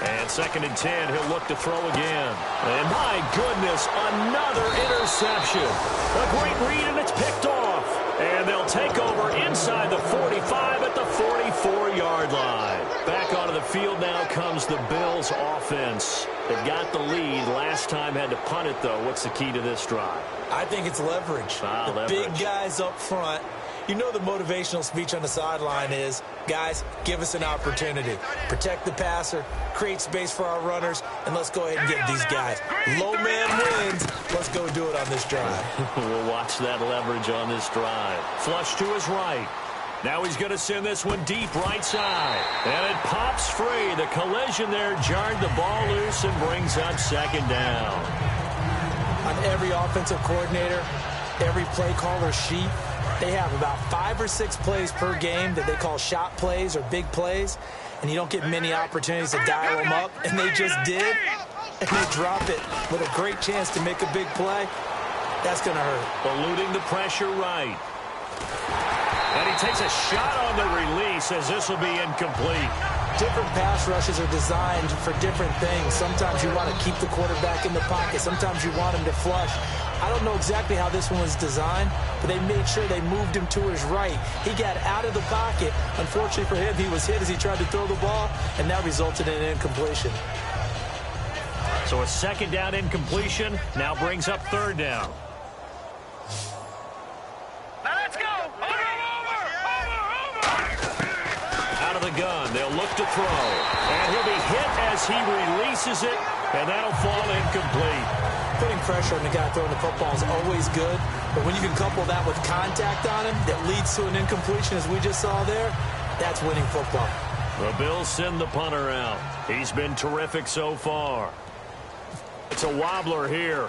And second and 10, he'll look to throw again. And my goodness, another interception. A great read, and it's picked off. And they'll take over inside the 45 at the 44-yard line. Back onto the field now comes the Bills offense. They've got the lead. Last time had to punt it, though. What's the key to this drive? I think it's leverage. The big guys up front. You know the motivational speech on the sideline is, guys, give us an opportunity. Protect the passer, create space for our runners, and let's go ahead and get these guys. Low man wins. Let's go do it on this drive. We'll watch that leverage on this drive. Flush to his right. Now he's going to send this one deep right side. And it pops free. The collision there jarred the ball loose and brings up second down. On every offensive coordinator, every play caller sheet, they have about 5 or 6 plays per game that they call shot plays or big plays, and you don't get many opportunities to dial them up, and they just did, and they drop it with a great chance to make a big play. That's going to hurt. Eluding the pressure right. And he takes a shot on the release as this will be incomplete. Different pass rushes are designed for different things. Sometimes you want to keep the quarterback in the pocket. Sometimes you want him to flush. I don't know exactly how this one was designed, but they made sure they moved him to his right. He got out of the pocket. Unfortunately for him, he was hit as he tried to throw the ball, and that resulted in an incompletion. So a second down incompletion now brings up third down. Now let's go. Over. Out of the gun, they'll look to throw. And he'll be hit as he releases it, and that'll fall incomplete. Putting pressure on the guy throwing the football is always good, but when you can couple that with contact on him that leads to an incompletion, as we just saw there, that's winning football. The Bills send the punter out. He's been terrific so far. It's a wobbler here.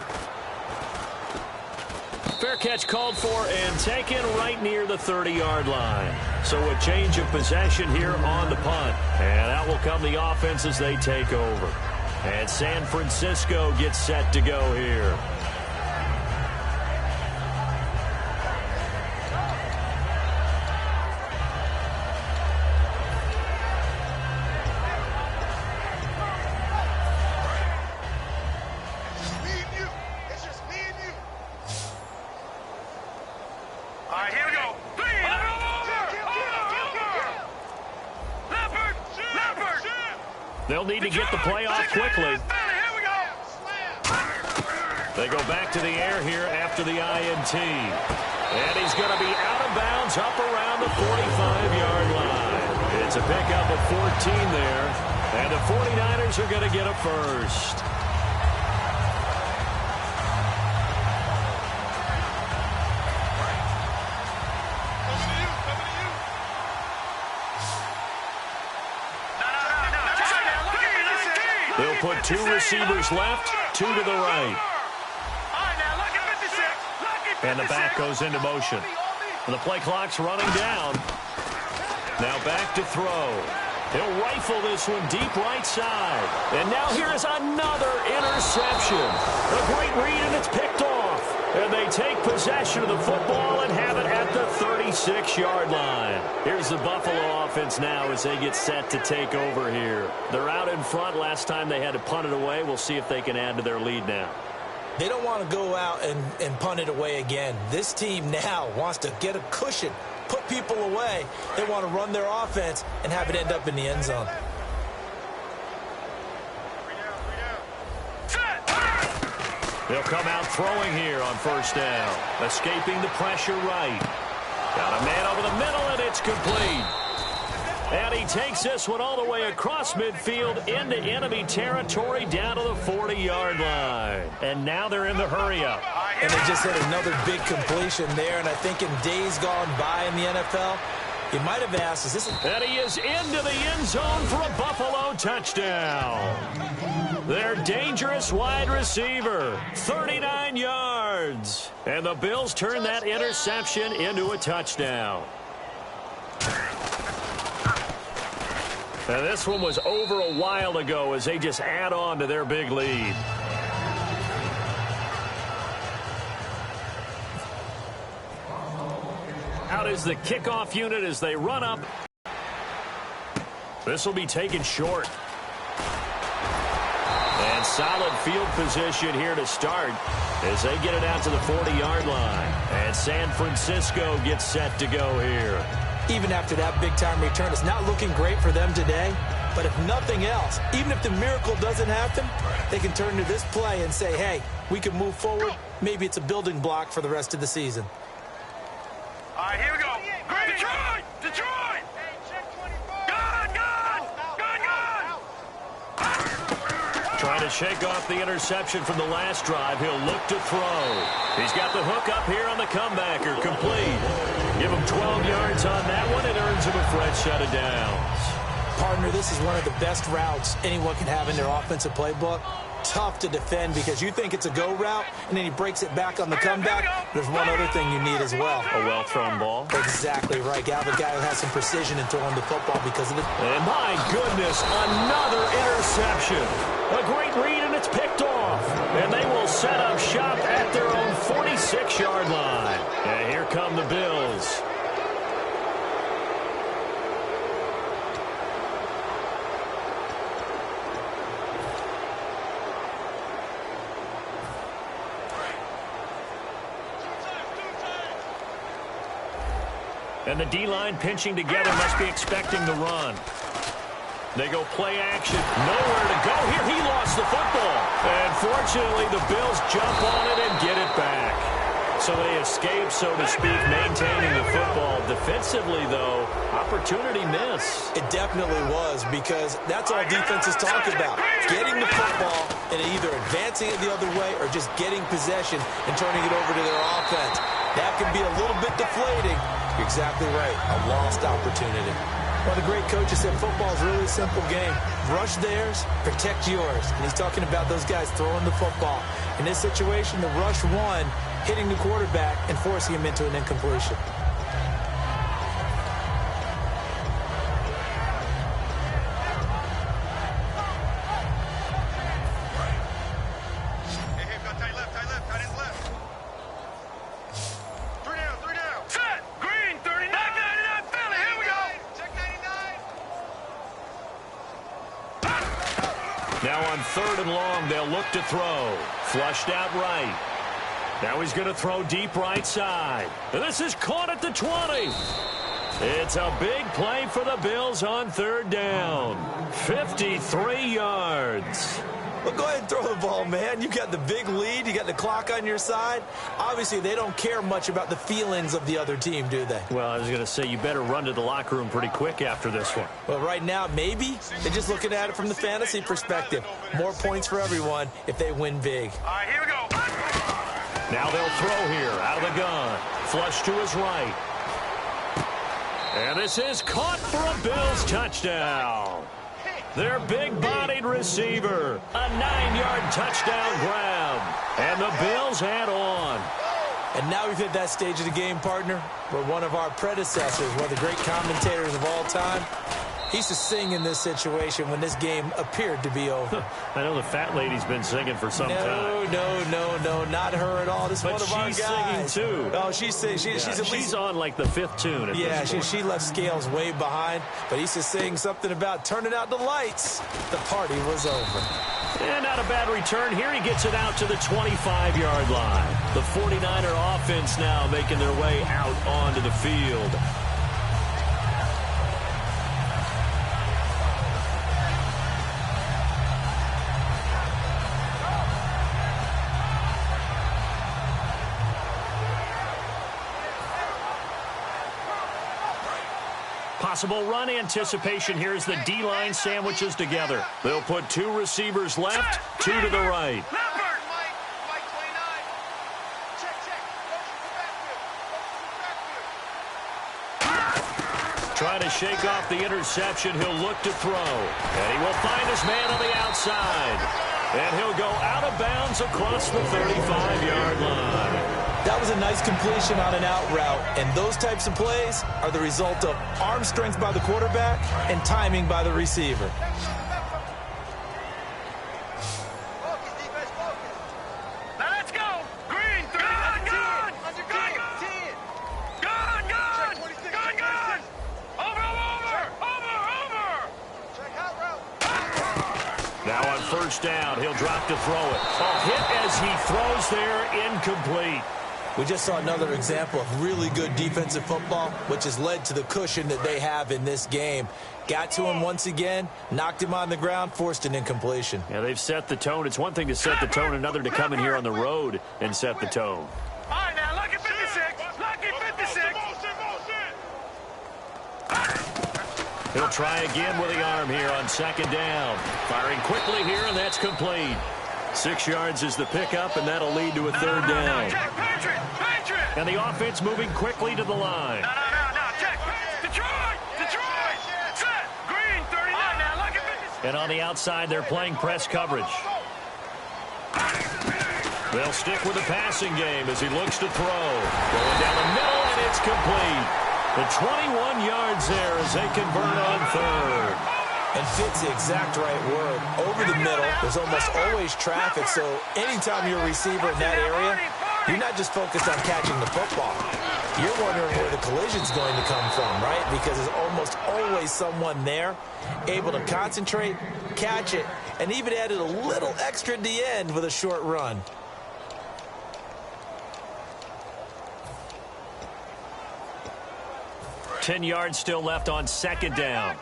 Fair catch called for and taken right near the 30-yard line. So a change of possession here on the punt. And out will come the offense as they take over. And San Francisco gets set to go here. All right, here we go. They'll need to get the play off quickly. They go back to the air here after the INT. And he's going to be out of bounds up around the 45-yard line. It's a pickup of 14 there. And the 49ers are going to get a first. They'll put 2 receivers left, 2 to the right. And the back goes into motion. And the play clock's running down. Now back to throw. He'll rifle this one deep right side. And now here's another interception. A great read, and it's picked off. And they take possession of the football and have it at the 36-yard line. Here's the Buffalo offense now as they get set to take over here. They're out in front. Last time they had to punt it away. We'll see if they can add to their lead now. They don't want to go out and punt it away again. This team now wants to get a cushion, put people away. They want to run their offense and have it end up in the end zone. They'll come out throwing here on first down. Escaping the pressure right. Got a man over the middle, and it's complete. And he takes this one all the way across midfield into enemy territory down to the 40-yard line. And now they're in the hurry-up. And they just had another big completion there. And I think in days gone by in the NFL, you might have asked, is this a... And he is into the end zone for a Buffalo touchdown. Their dangerous wide receiver, 39 yards. And the Bills turn that interception into a touchdown. And this one was over a while ago as they just add on to their big lead. Out is the kickoff unit as they run up. This will be taken short. And solid field position here to start as they get it out to the 40-yard line. And San Francisco gets set to go here. Even after that big-time return, it's not looking great for them today. But if nothing else, even if the miracle doesn't happen, they can turn to this play and say, hey, we can move forward. Maybe it's a building block for the rest of the season. All right, here we go. Detroit! Detroit! Gone! Gone! Gone! Gone! Trying to shake off the interception from the last drive. He'll look to throw. He's got the hook up here on the comebacker. Complete. Give him 12 yards on that one. It earns him a fresh set of downs. Partner, this is one of the best routes anyone can have in their offensive playbook. Tough to defend because you think it's a go route, and then he breaks it back on the comeback. There's one other thing you need as well. A well-thrown ball. Exactly right. Got a guy who has some precision in throwing the football because of it. And my goodness, another interception. A great read, and it's picked off. And they will set up shop at their own 46-yard line. And here come the Bills. And the D-line pinching together, must be expecting the run. They go play action. Nowhere to go here. He lost the football. And fortunately, the Bills jump on it and get it back. So they escape, so to speak, maintaining the football. Defensively, though, opportunity miss. It definitely was, because that's all defenses talk about. Getting the football and either advancing it the other way or just getting possession and turning it over to their offense. That can be a little bit deflating. You're exactly right. A lost opportunity. One of the great coaches said football is really a simple game. Rush theirs, protect yours. And he's talking about those guys throwing the football. In this situation, the rush one, hitting the quarterback and forcing him into an incompletion. Now on 3rd and long, they'll look to throw. Flushed out right. Now he's going to throw deep right side. And this is caught at the 20. It's a big play for the Bills on 3rd down. 53 yards. Well, go ahead and throw the ball, man. You got the big lead. You got the clock on your side. Obviously, they don't care much about the feelings of the other team, do they? Well, I was going to say, you better run to the locker room pretty quick after this one. Well, right now, maybe they're just looking at it from the fantasy perspective. More points for everyone if they win big. All right, here we go. Now they'll throw here out of the gun. Flush to his right. And this is caught for a Bills touchdown. Their big-bodied receiver. A 9-yard touchdown grab. And the Bills add on. And now we've hit that stage of the game, partner, where one of our predecessors, one of the great commentators of all time, he used to sing in this situation when this game appeared to be over. I know the fat lady's been singing for some time. No, not her at all. This is one of our guys. But she's singing, too. Oh, she's singing. She's on, like, the 5th tune at this point. She left Scales way behind, but he used to sing something about turning out the lights. The party was over. And not a bad return here. He gets it out to the 25-yard line. The 49er offense now making their way out onto the field. Possible run anticipation here as the D-line sandwiches together. They'll put 2 receivers left, 2 to the right. Trying to shake off the interception. He'll look to throw. And he will find his man on the outside. And he'll go out of bounds across the 35-yard line. That was a nice completion on an out route, and those types of plays are the result of arm strength by the quarterback and timing by the receiver. Now let's go. Green, 3. Gone. Over. Check out route. Now on first down, he'll drop to throw it. A hit as he throws there, incomplete. We just saw another example of really good defensive football, which has led to the cushion that they have in this game. Got to him once again, knocked him on the ground, forced an incompletion. Yeah, they've set the tone. It's one thing to set the tone, another to come in here on the road and set the tone. All right, now, lucky 56. Lucky 56. He'll try again with the arm here on second down. Firing quickly here, and that's complete. 6 yards is the pickup, and that'll lead to a third down. Patriot. And the offense moving quickly to the line. No, check. Detroit. Set. Green, 39. Now, look at 56. And on the outside, they're playing press coverage. They'll stick with the passing game as he looks to throw. Going down the middle, and it's complete. The 21 yards there as they convert on third. And fit's the exact right word. Over the middle, there's almost always traffic, so anytime you're a receiver in that area, you're not just focused on catching the football. You're wondering where the collision's going to come from, right? Because there's almost always someone there able to concentrate, catch it, and even added a little extra at the end with a short run. Ten yards still left on second down.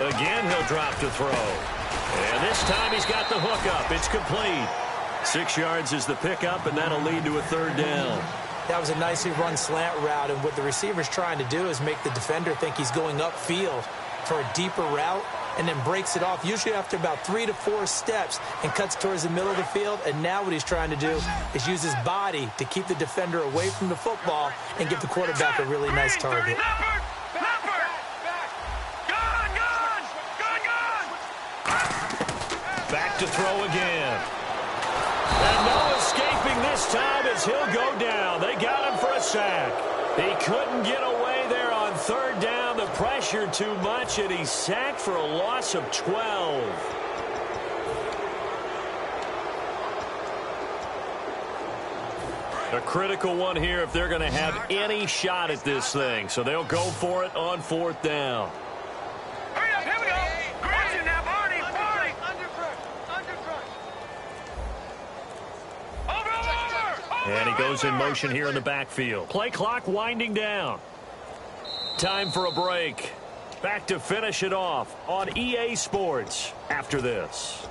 Again, he'll drop to throw. And this time he's got the hook up. It's complete. 6 yards is the pickup, and that'll lead to a third down. That was a nicely run slant route, and what the receiver's trying to do is make the defender think he's going upfield for a deeper route and then breaks it off, usually after about 3 to 4 steps, and cuts towards the middle of the field. And now what he's trying to do is use his body to keep the defender away from the football and give the quarterback a really nice target. Back to throw again. And no escaping this time as he'll go down. They got him for a sack. He couldn't get away there on third down. The pressure too much, and he's sacked for a loss of 12. A critical one here if they're going to have any shot at this thing. So they'll go for it on fourth down. Hurry up, here we go. Grab you now, boy. And he goes in motion here in the backfield. Play clock winding down. Time for a break. Back to finish it off on EA Sports after this.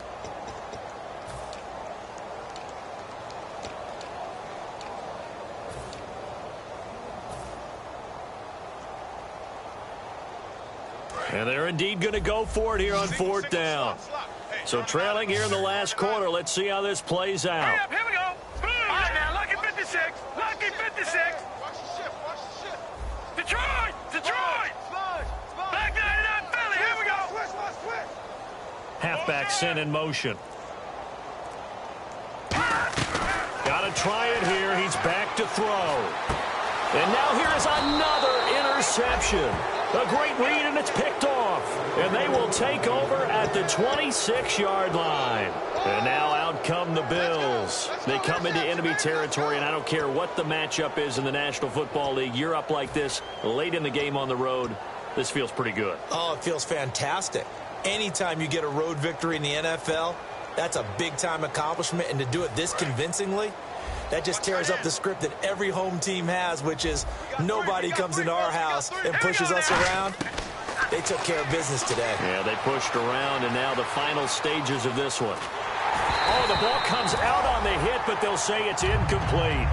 And they're indeed going to go for it here on fourth down. So trailing here in the last quarter. Let's see how this plays out. Hurry up, here we go. All right, now, lucky 56. Lucky 56. Watch the shift, watch the shift. Detroit! Detroit! Back 99 Philly, here we go. Switch. Halfback sent in motion. Got to try it here. He's back to throw. And now here is another interception. A great read, and it's picked off. And they will take over at the 26-yard line. And now out come the Bills. They come into enemy territory, and I don't care what the matchup is in the National Football League. You're up like this late in the game on the road. This feels pretty good. Oh, it feels fantastic. Anytime you get a road victory in the NFL, that's a big-time accomplishment. And to do it this convincingly, that just tears up the script that every home team has, which is nobody comes into our house and pushes us around. They took care of business today. Yeah, they pushed around, and now the final stages of this one. Oh, the ball comes out on the hit, but they'll say it's incomplete.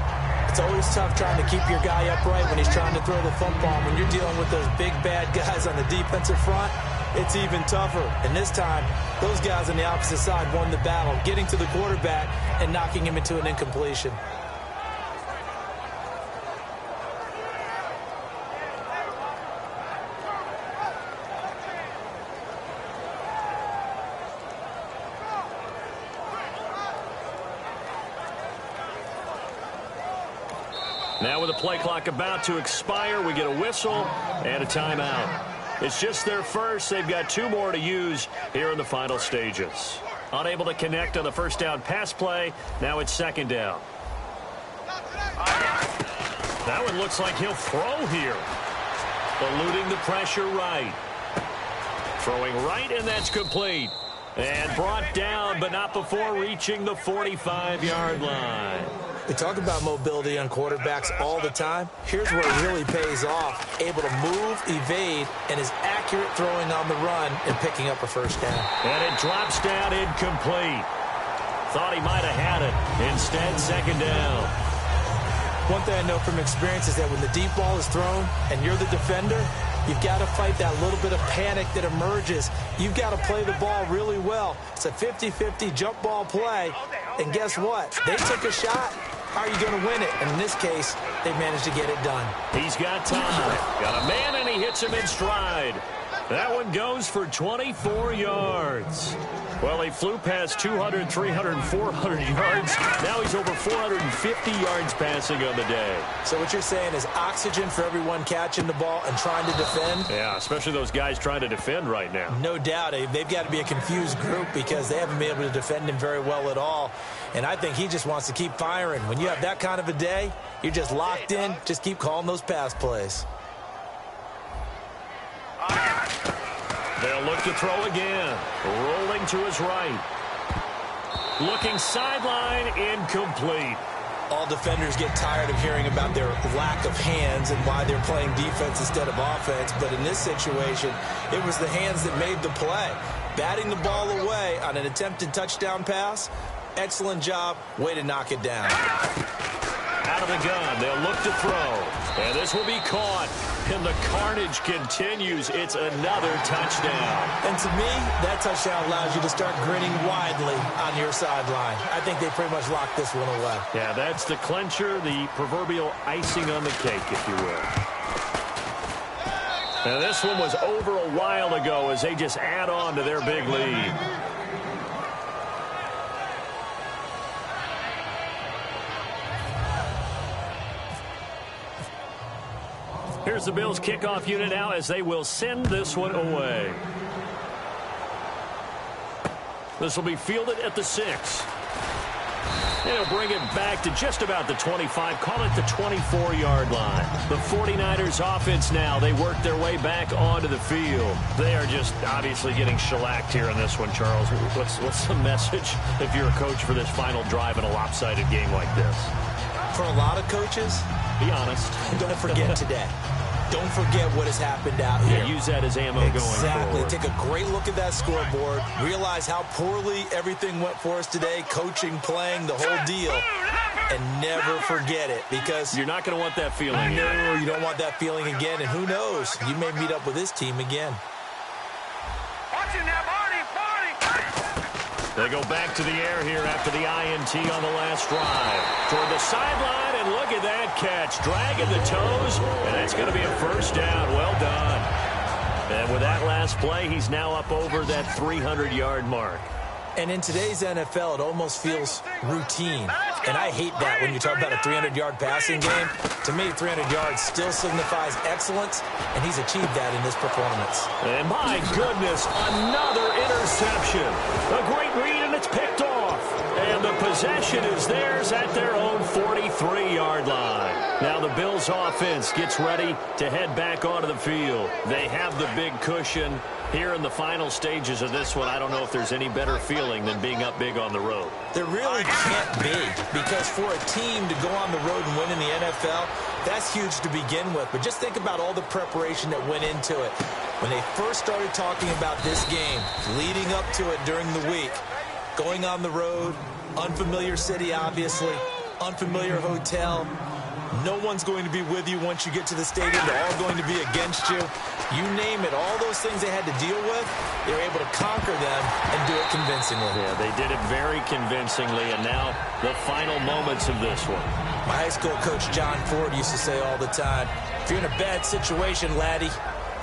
It's always tough trying to keep your guy upright when he's trying to throw the football. When you're dealing with those big, bad guys on the defensive front, it's even tougher. And this time, those guys on the opposite side won the battle, getting to the quarterback and knocking him into an incompletion. Now with the play clock about to expire, we get a whistle and a timeout. It's just their first. They've got 2 more to use here in the final stages. Unable to connect on the first down pass play. Now it's second down. That one looks like he'll throw here. Eluding the pressure right. Throwing right, and that's complete. And brought down, but not before reaching the 45-yard line. We talk about mobility on quarterbacks all the time. Here's where it really pays off. Able to move, evade, and is accurate throwing on the run and picking up a first down. And it drops down incomplete. Thought he might have had it. Instead, second down. One thing I know from experience is that when the deep ball is thrown and you're the defender, you've got to fight that little bit of panic that emerges. You've got to play the ball really well. It's a 50-50 jump ball play. And guess what? They took a shot. How are you going to win it? And in this case, they managed to get it done. He's got time. Got a man, and he hits him in stride. That one goes for 24 yards. Well, he flew past 200, 300, 400 yards. Now he's over 450 yards passing on the day. So what you're saying is oxygen for everyone catching the ball and trying to defend? Yeah, especially those guys trying to defend right now. No doubt. They've got to be a confused group because they haven't been able to defend him very well at all. And I think he just wants to keep firing. When you have that kind of a day, you're just locked in. Just keep calling those pass plays. They'll look to throw again. Rolling to his right. Looking sideline, incomplete. All defenders get tired of hearing about their lack of hands and why they're playing defense instead of offense. But in this situation, it was the hands that made the play. Batting the ball away on an attempted touchdown pass. Excellent job. Way to knock it down. Out of the gun. They'll look to throw. And this will be caught. And the carnage continues. It's another touchdown. And to me, that touchdown allows you to start grinning widely on your sideline. I think they pretty much locked this one away. Yeah, that's the clincher, the proverbial icing on the cake, if you will. Now, this one was over a while ago as they just add on to their big lead. Here's the Bills kickoff unit now as they will send this one away. This will be fielded at the 6. And he'll bring it back to just about the 25, call it the 24-yard line. The 49ers offense now, they work their way back onto the field. They are just obviously getting shellacked here in this one, Charles. What's the message if you're a coach for this final drive in a lopsided game like this? For a lot of coaches, be honest. Don't forget today. Don't forget what has happened out here. Yeah, use that as ammo going forward. Exactly. Take a great look at that scoreboard. Realize how poorly everything went for us today. Coaching, playing, the whole deal. And never forget it, because you're not going to want that feeling. No, you don't want that feeling again. And who knows? You may meet up with this team again. Watch it now, Barney. They go back to the air here after the INT on the last drive. Toward the sideline, and look at that catch. Dragging the toes, and that's going to be a first down. Well done. And with that last play, he's now up over that 300-yard mark. And in today's NFL, it almost feels routine. And I hate that when you talk about a 300-yard passing game. To me, 300 yards still signifies excellence, and he's achieved that in this performance. And my goodness, another interception. A great read, and it's picked off. And the possession is theirs at their own 43-yard line. Now the Bills' offense gets ready to head back onto the field. They have the big cushion. Here in the final stages of this one, I don't know if there's any better feeling than being up big on the road. There really can't be, because for a team to go on the road and win in the NFL, that's huge to begin with. But just think about all the preparation that went into it. When they first started talking about this game, leading up to it during the week, going on the road, unfamiliar city, obviously, unfamiliar hotel. No one's going to be with you once you get to the stadium. They're all going to be against you. You name it, all those things they had to deal with, they were able to conquer them and do it convincingly. Yeah, they did it very convincingly, and now the final moments of this one. My high school coach, John Ford, used to say all the time, if you're in a bad situation, laddie,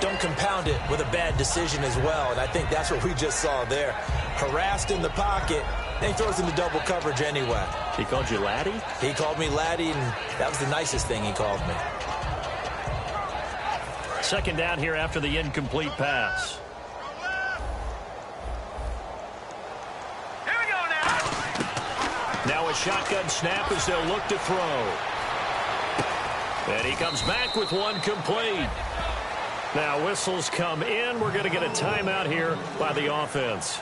don't compound it with a bad decision as well. And I think that's what we just saw there. Harassed in the pocket, then he throws into double coverage anyway. He called you laddie? He called me laddie, and that was the nicest thing he called me. Second down here after the incomplete pass. Here we go now. Now a shotgun snap as they'll look to throw. And he comes back with one complete. Now whistles come in. We're going to get a timeout here by the offense.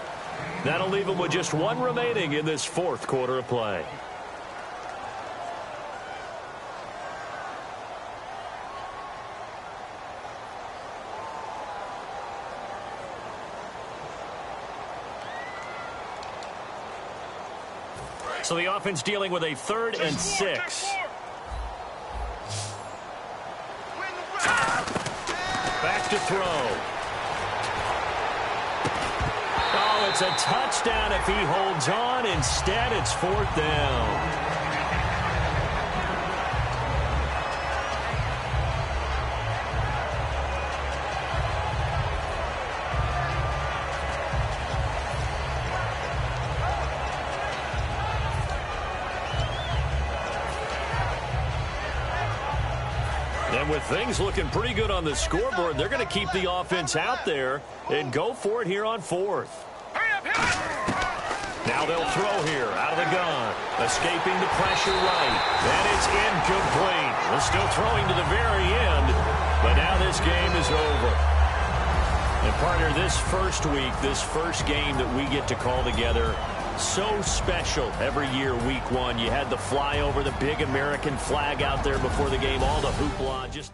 That'll leave them with just one remaining in this fourth quarter of play. So the offense dealing with a 3rd and 6. Back to throw. Oh, it's a touchdown if he holds on. Instead, it's 4th down. And with things looking pretty good on the scoreboard, they're going to keep the offense out there and go for it here on 4th. Now they'll throw here out of the gun. Escaping the pressure right. And it's incomplete. They're still throwing to the very end. But now this game is over. And partner, this first week, this first game that we get to call together, so special every year, week 1. You had the flyover, the big American flag out there before the game, all the hoopla. Just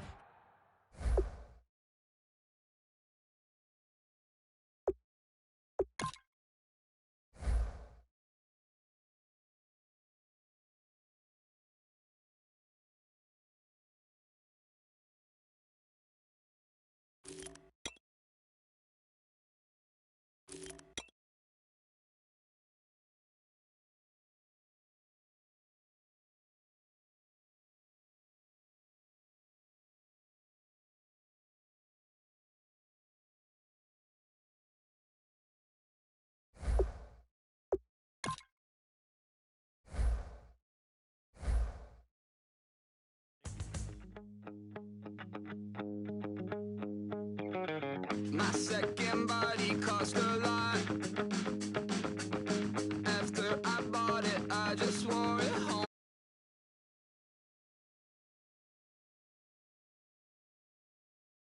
my second body cost a lot.